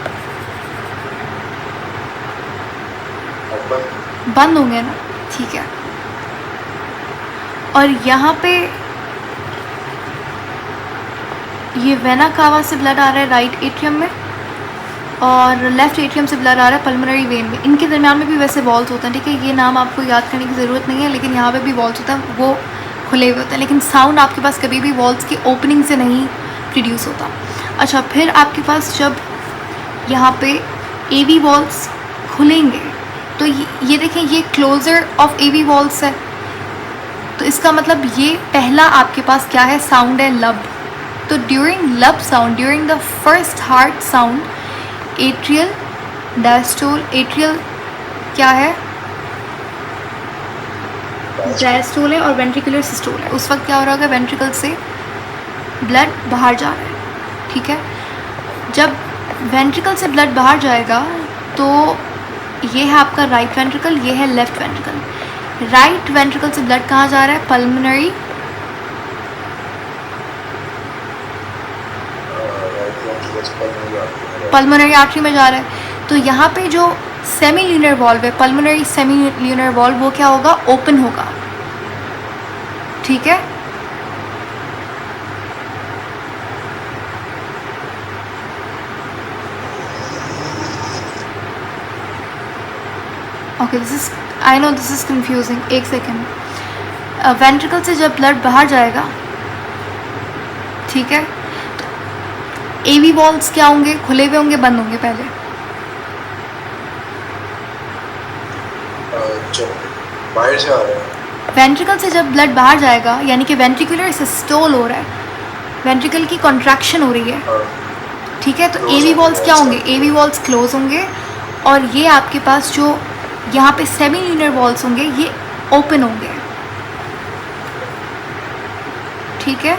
बंद होंगे ना। ठीक है, और यहाँ पे ये वेना कावा से ब्लड आ रहा है राइट एट्रियम में और लेफ़्ट एट्रियम से ब्लड आ रहा है पल्मोनरी वेन में। इनके दरमियान में भी वैसे वॉल्स होते हैं। ठीक है, ये नाम आपको याद करने की ज़रूरत नहीं है, लेकिन यहाँ पे भी वॉल्स होते हैं, वो खुले हुए होते हैं। लेकिन साउंड आपके पास कभी भी वॉल्स की ओपनिंग से नहीं प्रोड्यूस होता। अच्छा, फिर आपके पास जब यहाँ पे एवी वॉल्स खुलेंगे तो ये देखें, ये क्लोजर ऑफ एवी वॉल्स है। तो इसका मतलब ये पहला आपके पास क्या है, साउंड है लब। तो ड्यूरिंग लब sound, during the first heart sound, atrial diastole, atrial क्या है, डायस्टोल है और वेंट्रिकुलर सिस्टोल है। उस वक्त क्या हो रहा होगा, वेंट्रिकल से ब्लड बाहर जा रहा है। ठीक है, जब वेंट्रिकल से ब्लड बाहर जाएगा तो ये है आपका राइट वेंट्रिकल, ये है लेफ्ट वेंट्रिकल। राइट वेंट्रिकल से ब्लड कहाँ जा रहा है, पल्मोनरी आर्टरी में जा रहा है। तो यहाँ पे जो सेमी ल्यूनर वॉल्व है, पल्मोनरी सेमी ल्यूनर वॉल्व, वो क्या होगा, ओपन होगा। ठीक है, okay, I know this is confusing. एक सेकेंड, वेंट्रिकल से जब ब्लड बाहर जाएगा, ठीक है, तो एवी वॉल्स क्या होंगे, खुले हुए होंगे, बंद होंगे पहले, बाहर जा रहा है। वेंट्रिकल से जब ब्लड बाहर जाएगा यानी कि वेंट्रिकुलर सिस्टोल हो रहा है, वेंट्रिकल की कॉन्ट्रैक्शन हो रही है। ठीक है, तो एवी वॉल्स क्या होंगे, एवी वॉल्स क्लोज होंगे और ये आपके पास जो यहाँ पे सेमी ल्यूनर वॉल्स होंगे ये ओपन होंगे। ठीक है,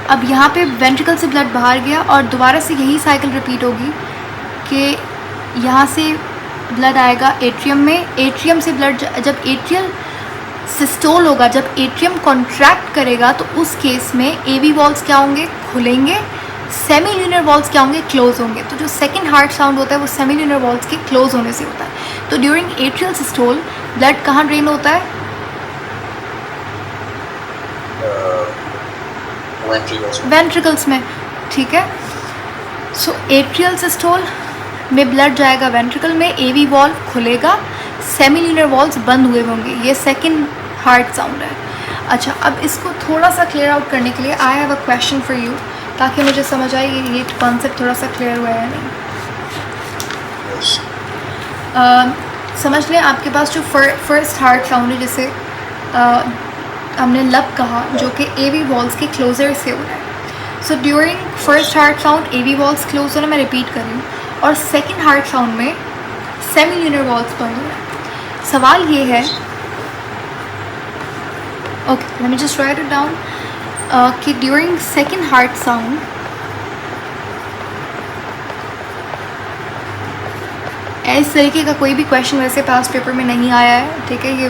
अब यहाँ पे वेंट्रिकल से ब्लड बाहर गया और दोबारा से यही साइकिल रिपीट होगी कि यहाँ से ब्लड आएगा एट्रियम में, एट्रियम से ब्लड जब एट्रियल सिस्टोल होगा, जब एट्रियम कॉन्ट्रैक्ट करेगा तो उस केस में एवी वॉल्स क्या होंगे, खुलेंगे सेमी ल्यूनर वॉल्स क्या होंगे, क्लोज होंगे। तो जो सेकंड हार्ट साउंड होता है वो सेमी ल्यूनर वॉल्स के क्लोज होने से होता है। तो ड्यूरिंग एट्रियल सिस्टोल ब्लड कहाँ ड्रेन होता है, वेंट्रिकल्स में, ठीक है। सो एट्रियल सिस्टोल में ब्लड जाएगा वेंट्रिकल में, एवी वॉल्व खुलेगा, सेमी ल्यूनर वॉल्स बंद हुए होंगे। ये सेकंड हार्ट साउंड है। अच्छा, अब इसको थोड़ा सा क्लियर आउट करने के लिए I have a question for you, ताकि मुझे समझ आए ये कॉन्सेप्ट थोड़ा सा क्लियर हुआ है नहीं। समझ लें आपके पास जो फर्स्ट हार्ट साउंड है, जैसे हमने लब कहा, जो कि एवी वॉल्स के क्लोजर से हो रहा है। So during first heart sound AV valves close हो रहा है, मैं रिपीट कर रही हूँ, और सेकंड हार्ट साउंड में सेमी ल्यूनर वॉल्स बंद हो रहा है। सवाल ये है, okay let me just write it down, कि ड्यूरिंग सेकंड हार्ट साउंड इस तरीके का कोई भी क्वेश्चन वैसे पास्ट पेपर में नहीं आया है, ठीक है। ये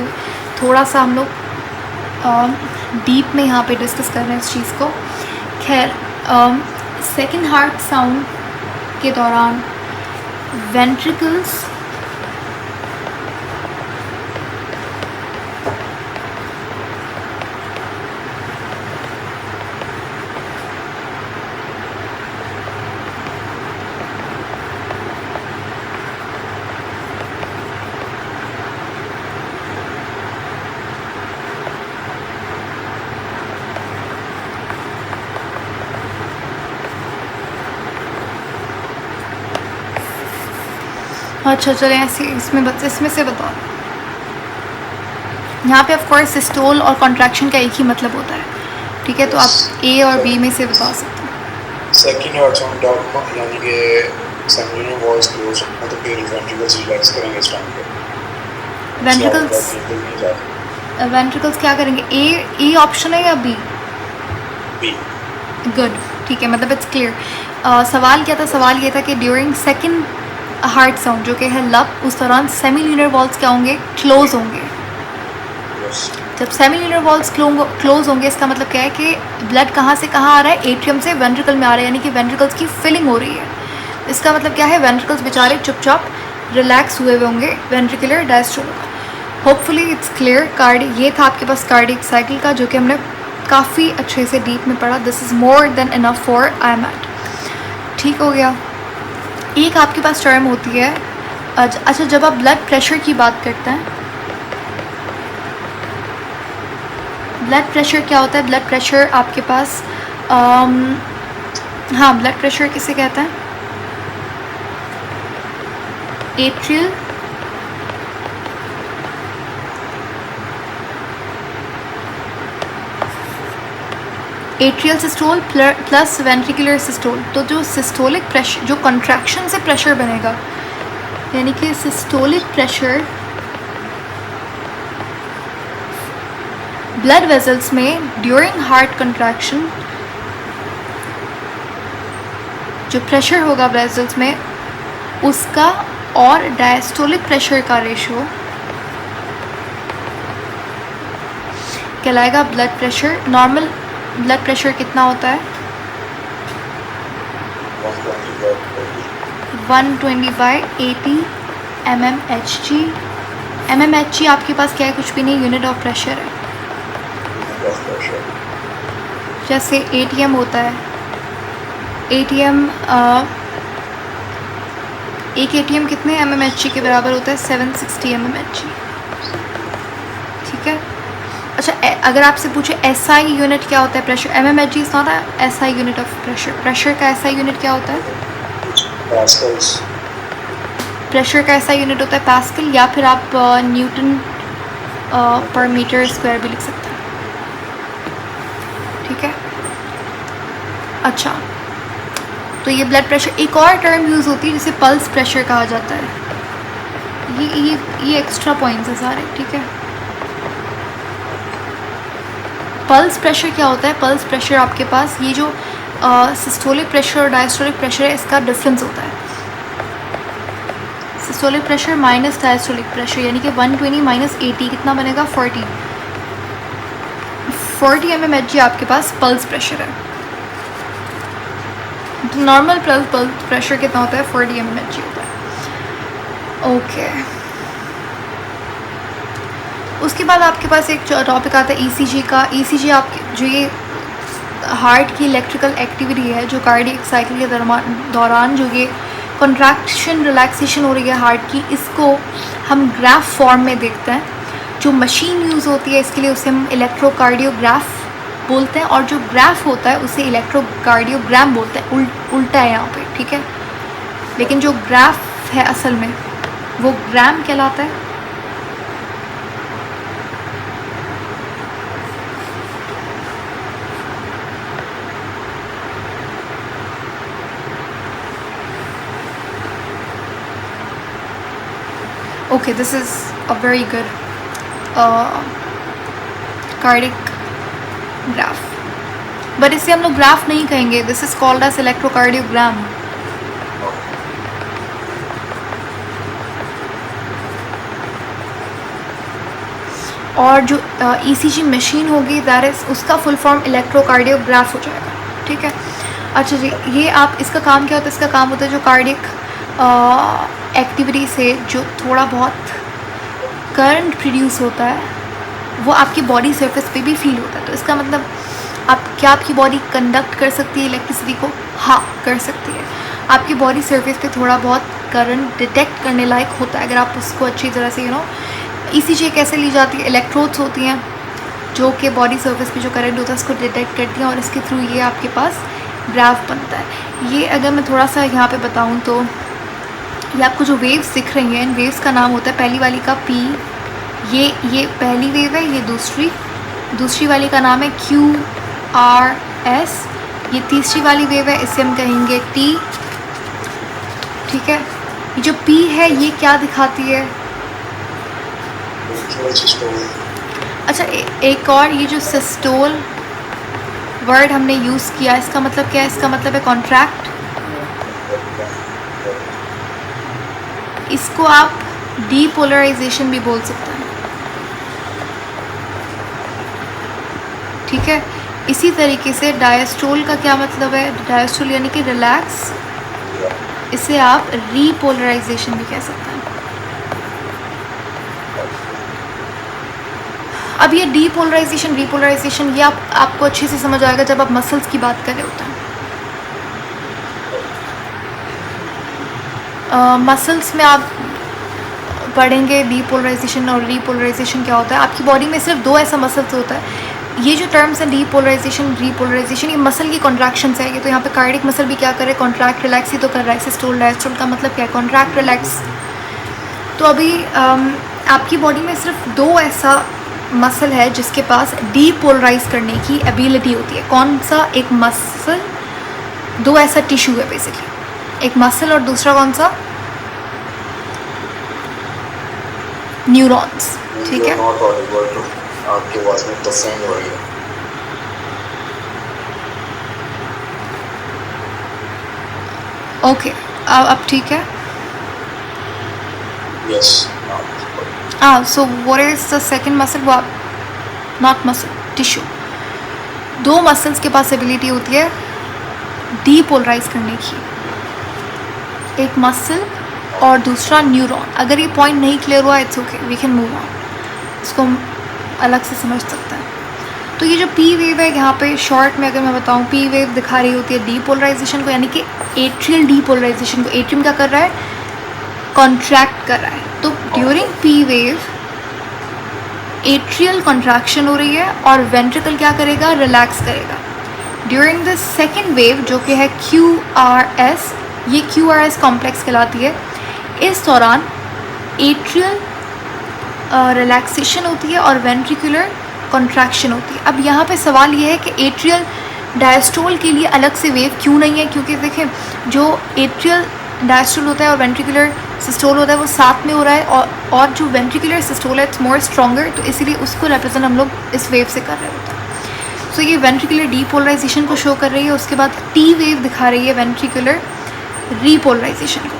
थोड़ा सा हम लोग डीप में यहाँ पे डिस्कस कर रहे हैं इस चीज़ को। खैर, सेकंड हार्ट साउंड के दौरान वेंट्रिकल्स अच्छा चलें ऐसे इसमें से बताओ। यहाँ पे ऑफ कोर्स सिस्टोल और कॉन्ट्रैक्शन का एक ही मतलब होता है, ठीक है। तो आप ए और बी में से बता सकते हैं। सेकंड हार्ट साउंड डॉगमा यानी कि सेमिनल वॉल्स क्लोज मतलब फिर वेंट्रिकल्स रिलैक्स करेंगे इस टाइम पे। वेंट्रिकल्स क्या करेंगे, ए ऑप्शन है या बी? बी। गुड, ठीक है, मतलब इट्स क्लियर। सवाल क्या था, सवाल ये था कि ड्यूरिंग सेकंड हार्ट साउंड जो कि है लब, उस दौरान सेमी ल्यूनर वॉल्स क्या होंगे, क्लोज होंगे। जब सेमी ल्यूनर वॉल्स क्लोज होंगे, इसका मतलब क्या है कि ब्लड कहाँ से कहाँ आ रहा है, एट्रियम से वेंट्रिकल में आ रहा है, यानी कि वेंट्रिकल्स की फिलिंग हो रही है। इसका मतलब क्या है, वेंट्रिकल्स बेचारे चुपचाप रिलैक्स हुए होंगे वेंट्रिकुलर डायस्ट्रोल का। Hopefully it's clear. ये था आपके पास कार्डियक साइकिल का, जो कि हमने काफ़ी अच्छे से डीप में पढ़ा। This is more than enough for IMAT, ठीक हो गया। एक आपके पास टर्म होती है, अच्छा जब आप ब्लड प्रेशर की बात करते हैं, ब्लड प्रेशर क्या होता है, ब्लड प्रेशर आपके पास हाँ, ब्लड प्रेशर किसे कहते हैं, atrial systole plus ventricular systole. तो जो सिस्टोलिक प्रेशर, जो कंट्रैक्शन से प्रेशर बनेगा, यानी कि सिस्टोलिक प्रेशर ब्लड वेसल्स में ड्यूरिंग हार्ट कंट्रैक्शन, जो प्रेशर होगा वेसल्स में उसका और डायस्टोलिक प्रेशर का रेशो कहलाएगा blood pressure. Normal blood pressure कितना होता है, 120/80 mmHg। mmHg आपके पास क्या है, कुछ भी नहीं, यूनिट ऑफ प्रेशर है। जैसे ATM होता है, ATM एक ATM कितने mmHg के बराबर होता है, 760 mmHg, ठीक है। अच्छा, अगर आपसे पूछे SI यूनिट क्या होता है pressure, mmHg is not SI unit of pressure. Pressure का SI यूनिट क्या होता है, पास्कल्स। प्रेशर का SI यूनिट होता है पास्कल, या फिर आप न्यूटन पर मीटर स्क्वायर भी लिख सकते हैं, ठीक है। अच्छा, तो ये ब्लड प्रेशर। एक और टर्म यूज़ होती है जिसे पल्स प्रेशर कहा जाता है। ये एक्स्ट्रा पॉइंट्स है सारे, ठीक है। पल्स प्रेशर क्या होता है, पल्स प्रेशर आपके पास ये जो सिस्टोलिक प्रेशर और डायस्टोलिक प्रेशर है, इसका डिफरेंस होता है। Systolic pressure minus diastolic pressure, यानी कि 120 माइनस 80 कितना बनेगा, 40 mmHg आपके पास पल्स प्रेशर है। तो नॉर्मल ब्लड प्रेशर कितना होता है 40 mmHg होता है। ओके, उसके बाद आपके पास एक टॉपिक आता है ECG का। ECG आपके जो ये हार्ट की इलेक्ट्रिकल एक्टिविटी है, जो कार्डियक साइकिल के दौरान जो ये कॉन्ट्रैक्शन रिलैक्सेशन हो रही है हार्ट की, इसको हम ग्राफ फॉर्म में देखते हैं। जो मशीन यूज़ होती है इसके लिए उसे हम इलेक्ट्रोकार्डियोग्राफ बोलते हैं, और जो ग्राफ होता है उसे इलेक्ट्रोकार्डियोग्राम बोलते हैं। उल्टा है यहाँ पे, ठीक है, लेकिन जो ग्राफ है असल में वो ग्राम कहलाता है। Okay, this is a very good cardiac graph, but इसे हम लोग ग्राफ नहीं कहेंगे। This is called as electrocardiogram. और जो ECG मशीन होगी दैट इज़ उसका फुल फॉर्म इलेक्ट्रोकार्डियोग्राफ हो जाएगा, ठीक है। अच्छा जी, ये आप इसका काम क्या होता है? इसका काम होता है जो कार्डियक एक्टिविटी से जो थोड़ा बहुत करंट प्रोड्यूस होता है वो आपकी बॉडी सरफेस पे भी फील होता है। तो इसका मतलब क्या आपकी बॉडी कंडक्ट कर सकती है इलेक्ट्रिसिटी को? हाँ, कर सकती है। आपकी बॉडी सरफेस पे थोड़ा बहुत करंट डिटेक्ट करने लायक होता है अगर आप उसको अच्छी तरह से ECG कैसे ली जाती है? इलेक्ट्रोड्स होती हैं जो कि बॉडी सरफेस पे जो करंट होता है उसको डिटेक्ट करती हैं, और इसके थ्रू ये आपके पास ग्राफ बनता है। ये अगर मैं थोड़ा सा यहाँ पे बताऊँ तो ये आपको जो वेव्स दिख रही हैं, इन वेव्स का नाम होता है, पहली वाली का P, ये पहली वेव है, ये दूसरी वाली का नाम है QRS, ये तीसरी वाली वेव है, इसे हम कहेंगे T, ठीक है। ये जो P है ये क्या दिखाती है? अच्छा, एक और ये जो सिस्टोल वर्ड हमने यूज़ किया, इसका मतलब क्या है? इसका मतलब है कॉन्ट्रैक्ट। इसको आप डीपोलराइजेशन भी बोल सकते हैं, ठीक है। इसी तरीके से डायस्टोल का क्या मतलब है? डायस्टोल यानी कि रिलैक्स, इसे आप रीपोलराइजेशन भी कह सकते हैं। अब ये डीपोलराइजेशन रीपोलराइजेशन ये आपको अच्छे से समझ आएगा जब आप मसल्स की बात कर रहे होते हैं। मसल्स में आप पढ़ेंगे डीपोलराइजेशन और रीपोलराइजेशन क्या होता है। आपकी बॉडी में सिर्फ दो ऐसा मसल्स होता है। ये जो टर्म्स है डीपोलराइजेशन रीपोलराइजेशन, ये मसल की कॉन्ट्रैक्शंस है। ये तो यहाँ पे कार्डिक मसल भी क्या कर रहे हैं? कॉन्ट्रैक्ट रिलैक्स ही तो कर रहा है। सिस्टोल डायस्टोल का मतलब क्या है? Contract relax. तो अभी आपकी बॉडी में सिर्फ दो ऐसा मसल है जिसके पास डीपोलराइज करने की एबिलिटी होती है। कौन सा? एक मसल, दो ऐसा टिश्यू है बेसिकली, एक मसल और दूसरा कौन सा? न्यूरॉन्स, ठीक है। आपके आवाज में तफसील हो रही है। ओके, अब ठीक है। Yes. So what is the second muscle? वो नॉट मसल, टिश्यू। दो मसल्स के पास एबिलिटी होती है डीपोलराइज करने की, एक मसल और दूसरा न्यूरॉन। अगर ये पॉइंट नहीं क्लियर हुआ, it's okay, we can move on, इसको हम अलग से समझ सकते हैं। तो ये जो पी वेव है, यहाँ पे शॉर्ट में अगर मैं बताऊँ, पी वेव दिखा रही होती है डीपोलराइजेशन को, यानी कि एट्रियल डीपोलराइजेशन को। एट्रियम क्या कर रहा है? कॉन्ट्रैक्ट कर रहा है। तो during P wave atrial contraction हो रही है और वेंट्रिकल क्या करेगा? रिलैक्स करेगा। ड्यूरिंग द सेकेंड वेव जो कि है QRS, ये QRS कॉम्प्लेक्स कहलाती है। इस दौरान एट्रियल रिलैक्सेशन होती है और वेंट्रिकुलर कॉन्ट्रैक्शन होती है। अब यहाँ पे सवाल ये है कि एट्रियल डायस्टोल के लिए अलग से वेव क्यों नहीं है? क्योंकि देखें, जो एट्रियल डायस्टोल होता है और वेंट्रिकुलर सिस्टोल होता है वो साथ में हो रहा है, और जो वेंट्रिकुलर सिस्टोल है इट्स मोर स्ट्रॉन्गर, तो इसीलिए उसको रिप्रेजेंट हम लोग इस वेव से कर रहे होते हैं। सो ये वेंट्रिकुलर डीपोलराइजेशन को शो कर रही है। उसके बाद टी वेव दिखा रही है वेंट्रिकुलर रीपोलराइजेशन को।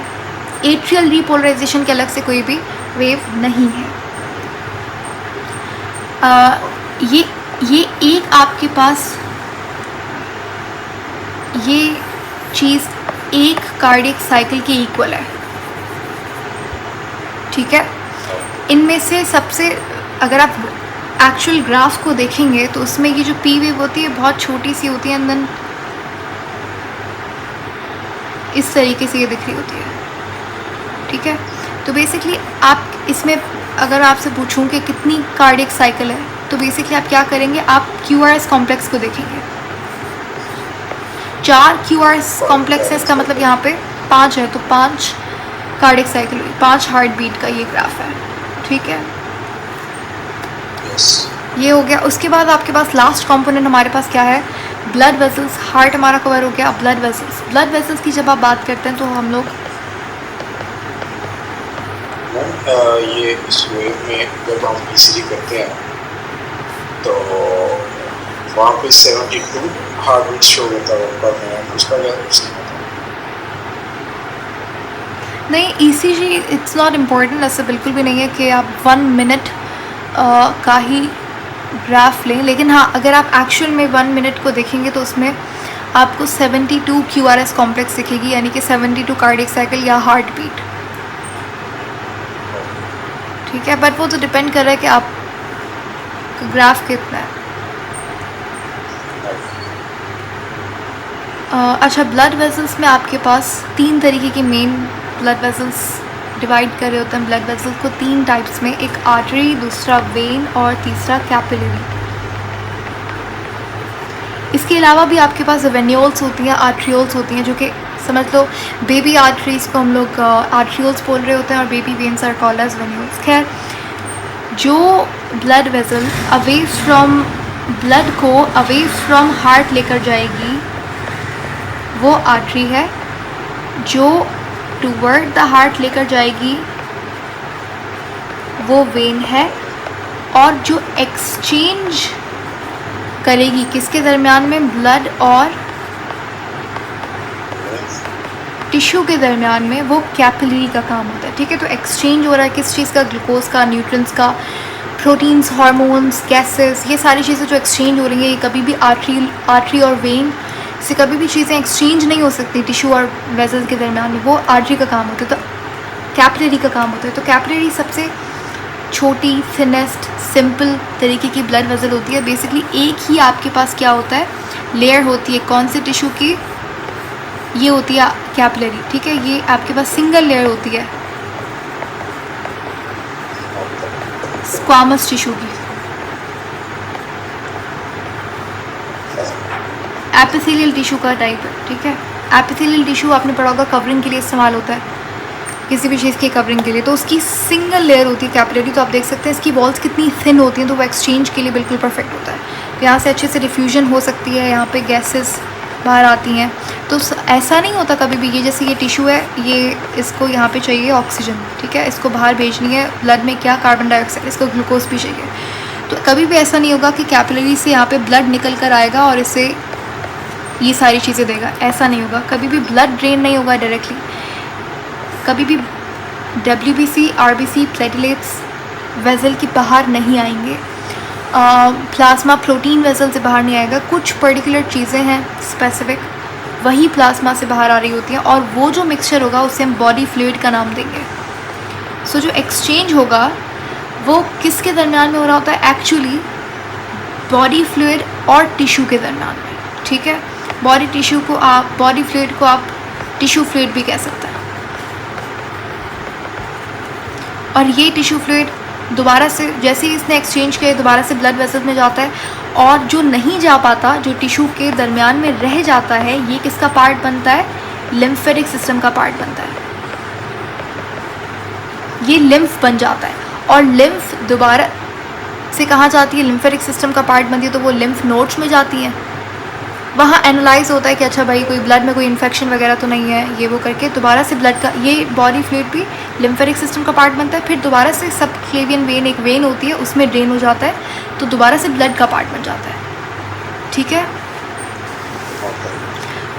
एट्रियल रीपोलराइजेशन के अलग से कोई भी वेव नहीं है। ये एक आपके पास ये चीज़ एक कार्डियक साइकिल के इक्वल है, ठीक है। इनमें से सबसे, अगर आप एक्चुअल ग्राफ को देखेंगे तो उसमें ये जो पी वेव होती है बहुत छोटी सी होती है, एंड देन इस तरीके से ये दिख रही होती है, ठीक है। तो बेसिकली आप इसमें, अगर आपसे पूछूं कि कितनी कार्डियक साइकिल है, तो बेसिकली आप क्या करेंगे, आप QRS कॉम्प्लेक्स को देखेंगे। 4 QRS कॉम्प्लेक्स है, इसका मतलब यहाँ पे 5 है, तो 5 कार्डियक साइकिल हुई, 5 हार्ट बीट का ये ग्राफ है, ठीक है। ये हो गया। उसके बाद आपके पास लास्ट कंपोनेंट हमारे पास क्या है, ब्लड वेसल्स। हार्ट हमारा कवर हो गया। ब्लड वेसल्स की जब आप बात करते हैं तो हम लोग ये इस वेव में जब हम ECG करते हैं तो वहाँ पे 72 हार्ट बीट शो होता है पर मिनट, उसका क्या कुछ नहीं होता? नहीं, ECG इट्स नॉट इम्पॉर्टेंट, ऐसा बिल्कुल भी नहीं है कि आप 1 मिनट का ही ग्राफ लें, लेकिन हाँ, अगर आप एक्चुअल में 1 मिनट को देखेंगे तो उसमें आपको 72 QRS कॉम्प्लेक्स दिखेगी, यानी कि 72 कार्डियक साइकिल या हार्ट बीट, ठीक है। बट वो तो डिपेंड कर रहा है कि आप ग्राफ कितना है। अच्छा, ब्लड वेसल्स में आपके पास 3 तरीके के मेन ब्लड वेसल्स डिवाइड कर रहे होते हैं ब्लड वेसल्स को 3 टाइप्स में, एक आर्टरी, दूसरा वेन और तीसरा कैपिलरी। इसके अलावा भी आपके पास वेन्यूल्स होती हैं, आर्ट्रियोल्स होती हैं, जो कि समझ लो बेबी आर्टरीज को हम लोग आर्ट्रियोल्स बोल रहे होते हैं, और baby veins are called as venules. खैर, जो ब्लड वेसल ब्लड को अवे फ्रॉम हार्ट लेकर जाएगी वो आर्टरी है, जो टूवर्ड द हार्ट लेकर जाएगी वो वेन है, और जो एक्सचेंज करेगी किसके दरमियान में, ब्लड और टिश्यू के दरमियान में, वो कैपिलरी का काम होता है, ठीक है। तो एक्सचेंज हो रहा है किस चीज़ का, ग्लूकोज का, न्यूट्रिएंट्स का, प्रोटीन्स, हार्मोन्स, गैसेस, ये सारी चीज़ें जो एक्सचेंज हो रही हैं, ये कभी भी आर्टरी और वेन से कभी भी चीज़ें एक्सचेंज नहीं हो सकती टिश्यू और वेसल्स के दरमियान में, वो आर्टरी का काम होता है, तो कैपिलरी का काम होता है। तो कैपिलरी सबसे छोटी, थिनेस्ट, सिंपल तरीके की ब्लड वेसल होती है। बेसिकली एक ही आपके पास क्या होता है, लेयर होती है, कौन से टिश्यू की, ये होती है कैपिलरी, ठीक है। ये आपके पास सिंगल लेयर होती है स्क्वामस टिश्यू की। एपिथेलियल टिश्यू का टाइप है, ठीक है। एपिथेलियल टिश्यू आपने पढ़ा होगा कवरिंग के लिए इस्तेमाल होता है, किसी भी चीज़ की कवरिंग के लिए, तो उसकी सिंगल लेयर होती है कैपिलरी। तो आप देख सकते हैं इसकी वॉल्स कितनी थिन होती हैं, तो वो एक्सचेंज के लिए बिल्कुल परफेक्ट होता है। यहाँ से अच्छे से डिफ्यूजन हो सकती है, यहाँ पे गैसेस बाहर आती हैं। तो ऐसा नहीं होता कभी भी, ये जैसे ये टिश्यू है, ये इसको यहाँ पे चाहिए ऑक्सीजन, ठीक है, इसको बाहर भेजनी है, ब्लड में क्या, कार्बन डाइऑक्साइड, इसको ग्लूकोज भी चाहिए। तो कभी भी ऐसा नहीं होगा कि कैपिलरी से यहाँ पे ब्लड निकल कर आएगा और इसे ये सारी चीज़ें देगा, ऐसा नहीं होगा। कभी भी ब्लड ड्रेन नहीं होगा डायरेक्टली, कभी भी WBC, RBC, प्लेटलेट्स वेसल के बाहर नहीं आएंगे, प्लाज्मा प्रोटीन वेसल से बाहर नहीं आएगा। कुछ पर्टिकुलर चीज़ें हैं स्पेसिफिक, वही प्लाज्मा से बाहर आ रही होती हैं, और वो जो मिक्सचर होगा उसे हम बॉडी फ्लूइड का नाम देंगे। सो जो एक्सचेंज होगा वो किसके दरमियान में हो रहा होता है, एक्चुअली बॉडी फ्लूइड और टिश्यू के दरमियान में, ठीक है। बॉडी फ्लूइड को आप टिश्यू फ्लूइड भी कह सकते हैं, और ये टिश्यू फ्लूइड दोबारा से, जैसे ही इसने एक्सचेंज किया, दोबारा से ब्लड वेसल्स में जाता है, और जो नहीं जा पाता, जो टिश्यू के दरमियान में रह जाता है, ये किसका पार्ट बनता है, लिम्फेटिक सिस्टम का पार्ट बनता है। ये लिम्फ बन जाता है, और लिम्फ दोबारा से कहाँ जाती है, लिम्फेटिक सिस्टम का पार्ट बनती है, तो वो लिम्फ नोड्स में जाती हैं, वहाँ एनालाइज होता है कि अच्छा भाई कोई ब्लड में कोई इन्फेक्शन वगैरह तो नहीं है, ये वो करके दोबारा से ब्लड का, ये बॉडी फ्लूइड भी लिम्फेटिक सिस्टम का पार्ट बनता है। फिर दोबारा से सबक्लेवियन वेन, एक वेन होती है, उसमें ड्रेन हो जाता है, तो दोबारा से ब्लड का पार्ट बन जाता है, ठीक है।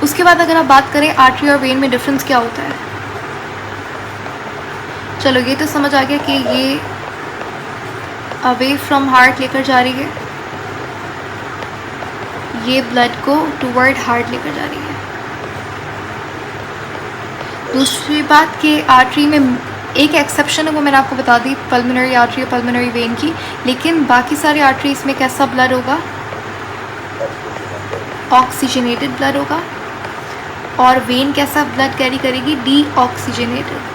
उसके बाद अगर आप बात करें आर्टरी और वेन में डिफरेंस क्या होता है, चलो ये तो समझ आ गया कि ये अवे फ्रॉम हार्ट लेकर जा रही है, ये ब्लड को टूवर्ड हार्ट लेकर जा रही है, दूसरी बात कि आर्टरी में एक एक्सेप्शन है, वो मैंने आपको बता दी, पल्मोनरी आर्टरी और पल्मोनरी वेन की, लेकिन बाकी सारे आर्टरीज में कैसा ब्लड होगा? ऑक्सीजनेटेड ब्लड होगा। और वेन कैसा ब्लड कैरी करेगी? डीऑक्सीजनेटेड।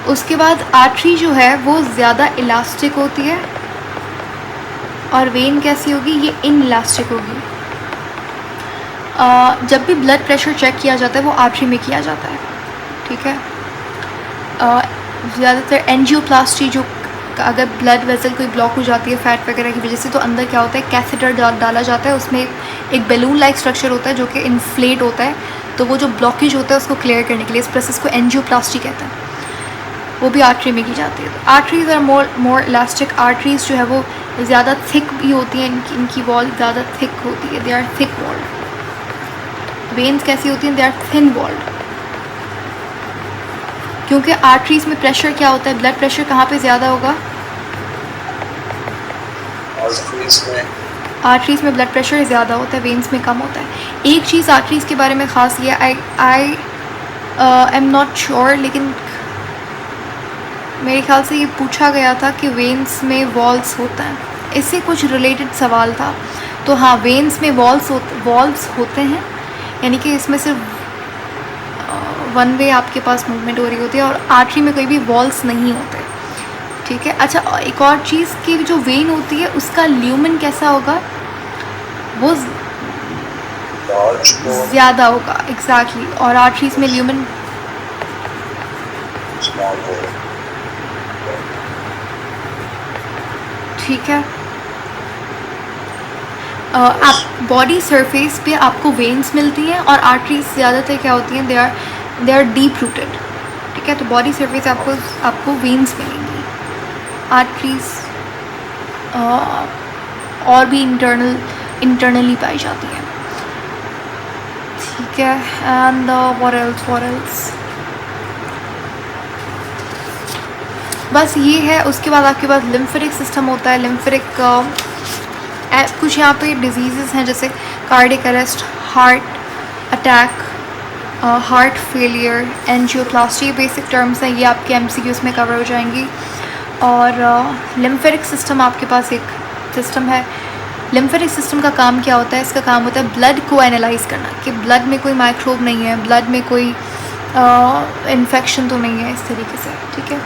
उसके बाद आर्टरी जो है वो ज़्यादा इलास्टिक होती है और वेन कैसी होगी? ये इनइलास्टिक होगी। जब भी ब्लड प्रेशर चेक किया जाता है वो आर्टरी में किया जाता है, ठीक है। ज़्यादातर एंजियोप्लास्टी, जो अगर ब्लड वेसल कोई ब्लॉक हो जाती है फैट वगैरह की वजह से, तो अंदर क्या होता है, कैथेटर डाला जाता है, उसमें एक बैलून लाइक स्ट्रक्चर होता है जो कि इन्फ्लेट होता है, तो वो जो ब्लॉकेज होता है उसको क्लियर करने के लिए इस प्रोसेस को एंजियोप्लास्टी कहते हैं, वो भी आर्टरी में की जाती है। तो arteries are more elastic. Arteries जो है वो ज़्यादा थिक भी होती हैं, इनकी वॉल ज़्यादा थिक होती है, they are thick walled. Veins कैसी होती हैं? दे आर थिन वॉल्ड, क्योंकि आर्टरीज में प्रेशर क्या होता है, ब्लड प्रेशर कहाँ पे ज़्यादा होगा? आर्टरीज में ब्लड प्रेशर ज़्यादा होता है, वेन्स में कम होता है। एक चीज़ आर्टरीज के बारे में ख़ास ये, आई एम नॉट श्योर, लेकिन मेरे ख्याल से ये पूछा गया था कि वेन्स में वॉल्स होता है, इससे कुछ रिलेटेड सवाल था। तो हाँ, वेन्स में वॉल्स होते हैं, यानी कि इसमें सिर्फ वन वे आपके पास मूवमेंट हो रही होती है, और आर्टरी में कोई भी वॉल्स नहीं होते, ठीक है। अच्छा, एक और चीज़ की जो वेन होती है उसका ल्यूमेन कैसा होगा? वो ज़्यादा होगा, एग्जैक्टली। और आर्टरीज में ल्यूमेन ठीक है। आप बॉडी सरफेस पे आपको वेन्स मिलती हैं, और आर्टरीज ज़्यादातर क्या होती हैं, दे आर डीप रूटेड, ठीक है। तो बॉडी सरफेस आपको वेन्स मिलेंगी। आर्टरीज और भी इंटरनली पाई जाती हैं, ठीक है। एंड व्हाट एल्स बस ये है। उसके बाद आपके पास लिम्फेटिक सिस्टम होता है। लिम्फेटिक कुछ यहाँ पे डिजीज़ हैं जैसे cardiac arrest, heart attack, heart failure, angioplasty, basic terms हैं, ये आपके एमसीक्यूज़ में कवर हो जाएंगी। और लिम्फेटिक सिस्टम आपके पास एक सिस्टम है। लिम्फेटिक सिस्टम का काम क्या होता है? इसका काम होता है ब्लड को एनालाइज करना, कि ब्लड में कोई माइक्रोब नहीं है, ब्लड में कोई इन्फेक्शन तो नहीं है, इस तरीके से, ठीक है।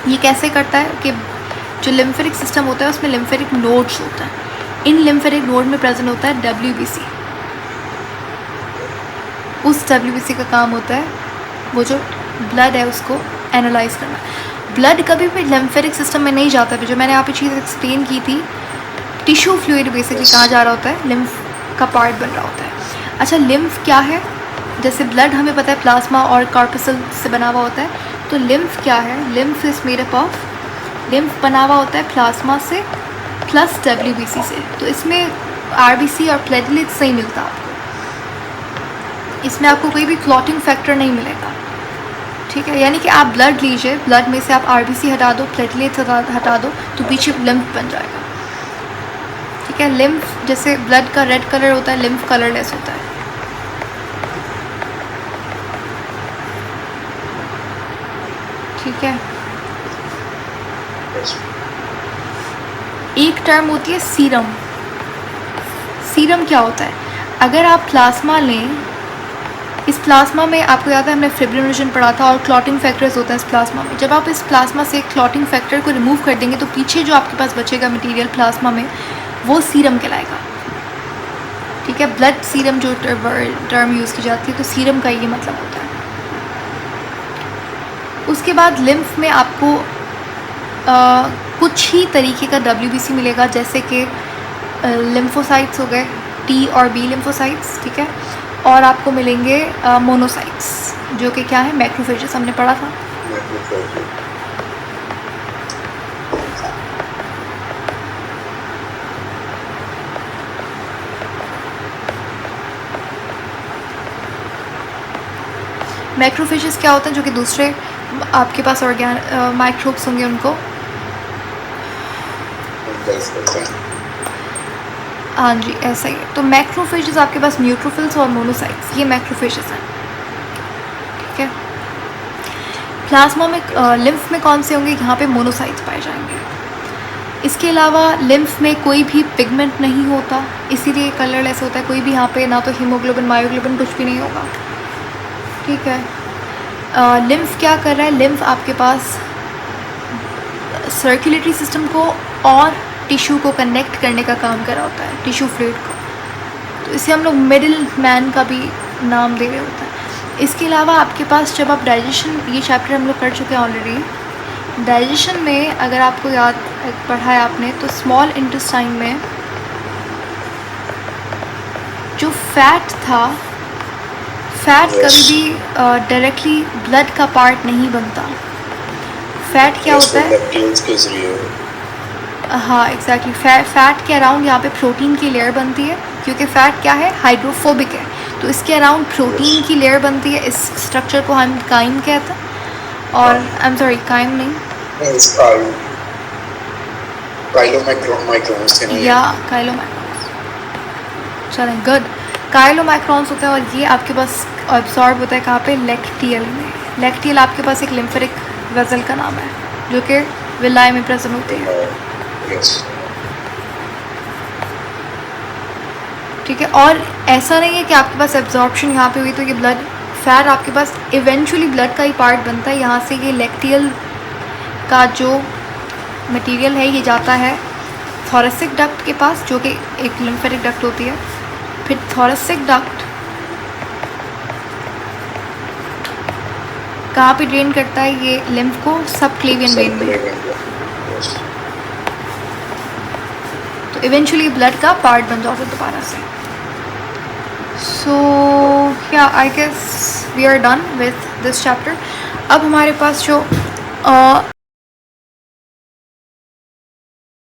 ये कैसे करता है कि जो लिम्फेटिक सिस्टम होता है उसमें लिम्फेटिक नोड्स होता है, इन लिम्फेटिक नोड में प्रेजेंट होता है WBC। उस WBC का काम होता है वो जो ब्लड है उसको एनालाइज करना। ब्लड कभी भी लिम्फेटिक सिस्टम में नहीं जाता है, जो मैंने यहाँ पे चीज़ एक्सप्लेन की थी, टिश्यू फ्लूइड बेसिकली कहाँ जा रहा होता है, लिम्फ का पार्ट बन रहा होता है। अच्छा, लिम्फ क्या है? जैसे ब्लड हमें पता है प्लाज्मा और कॉर्पसल से बना हुआ होता है, तो लिम्फ क्या है? Lymph is made up of, lymph बना हुआ होता है प्लाज्मा से प्लस WBC से। तो इसमें RBC और प्लेटलेट्स नहीं मिलता आपको, इसमें आपको कोई भी क्लॉटिंग फैक्टर नहीं मिलेगा, ठीक है। यानी कि आप ब्लड लीजिए, ब्लड में से आप RBC हटा दो, प्लेटलेट्स हटा दो, तो पीछे लिम्फ बन जाएगा, ठीक है। लिम्फ जैसे ब्लड का रेड कलर होता है, लिम्फ कलरलेस होता है, ठीक है। एक टर्म होती है सीरम। सीरम क्या होता है? अगर आप प्लाज्मा लें, इस प्लाज्मा में आपको याद है हमने फिब्रिनोजन पढ़ा था, और क्लॉटिंग फैक्टर्स होता है इस प्लाज्मा में। जब आप इस प्लाज्मा से क्लॉटिंग फैक्टर को रिमूव कर देंगे तो पीछे जो आपके पास बचेगा मटेरियल प्लाज्मा में, वो सीरम कहलाएगा, ठीक है। ब्लड सीरम जो टर्म यूज़ की जाती है, तो सीरम का ये मतलब होता है। उसके बाद लिम्फ में आपको कुछ ही तरीके का WBC मिलेगा, जैसे कि लिम्फोसाइट्स हो गए, T और B लिम्फोसाइट्स, ठीक है। और आपको मिलेंगे मोनोसाइट्स, जो कि क्या है? मैक्रोफेजेस, हमने पढ़ा था। मैक्रोफेजेस क्या होते हैं? जो कि दूसरे आपके पास माइक्रोब्स होंगे उनको हाँ जी ऐसा ही है। तो मैक्रोफेजेस आपके पास न्यूट्रोफिल्स और मोनोसाइट्स, ये मैक्रोफेजेस हैं, ठीक है। प्लाज्मा में लिम्फ में कौन से होंगे, यहाँ पे मोनोसाइट्स पाए जाएंगे। इसके अलावा लिम्फ में कोई भी पिगमेंट नहीं होता, इसीलिए कलर ऐसा होता है। कोई भी यहाँ पे ना तो हीमोग्लोबिन मायोग्लोबिन कुछ भी नहीं होगा, ठीक है। लिम्फ क्या कर रहा है, लिम्फ आपके पास सर्कुलेटरी सिस्टम को और टिश्यू को कनेक्ट करने का काम कर रहा होता है, टिश्यू फ्लूइड को। तो इसे हम लोग मिडिल मैन का भी नाम दे रहे होता है। इसके अलावा आपके पास जब आप डाइजेशन, ये चैप्टर हम लोग कर चुके हैं ऑलरेडी। डाइजेशन में अगर आपको याद पढ़ा है आपने, तो स्मॉल इंटेस्टाइन में जो फैट था, फैट कभी भी डायरेक्टली ब्लड का पार्ट नहीं बनता। फैट क्या होता है, लैक्टेज के जरिए, हाँ एग्जैक्टली, फैट के अराउंड यहाँ पे प्रोटीन की लेयर बनती है, क्योंकि फैट क्या है, हाइड्रोफोबिक है। तो इसके अराउंड प्रोटीन की लेयर बनती है। इस स्ट्रक्चर को हम काइम कहते हैं। और आई एम सॉरी, काइम नहीं, काइलोमाइक्रोन्स थे ना ये? या काइलोमैक्रॉन्स, चलें गुड, काइलोमैक्रॉन्स होता है। और ये आपके पास एब्जॉर्ब होता है कहाँ पे, लैक्टियल में। लैक्टियल आपके पास एक लिम्फेटिक वेसल का नाम है, जो कि विलाई में प्रेजेंट होती है, यस। ठीक है। और ऐसा नहीं है कि आपके पास एब्जॉर्प्शन यहाँ पे हुई तो ये ब्लड, फैट आपके पास इवेंचुअली ब्लड का ही पार्ट बनता है। यहाँ से ये लैक्टियल का जो मटेरियल है ये जाता है थोरेसिक डक्ट के पास, जो कि एक लिम्फेटिक डक्ट होती है। फिर थोरेसिक डक्ट कहाँ पे ड्रेन करता है ये लिम्फ को, सबक्लेवियन वेन में। यस। तो इवेंचुअली ब्लड का पार्ट बन जाता है दोबारा से। So yeah I guess we are done with this chapter. अब हमारे पास जो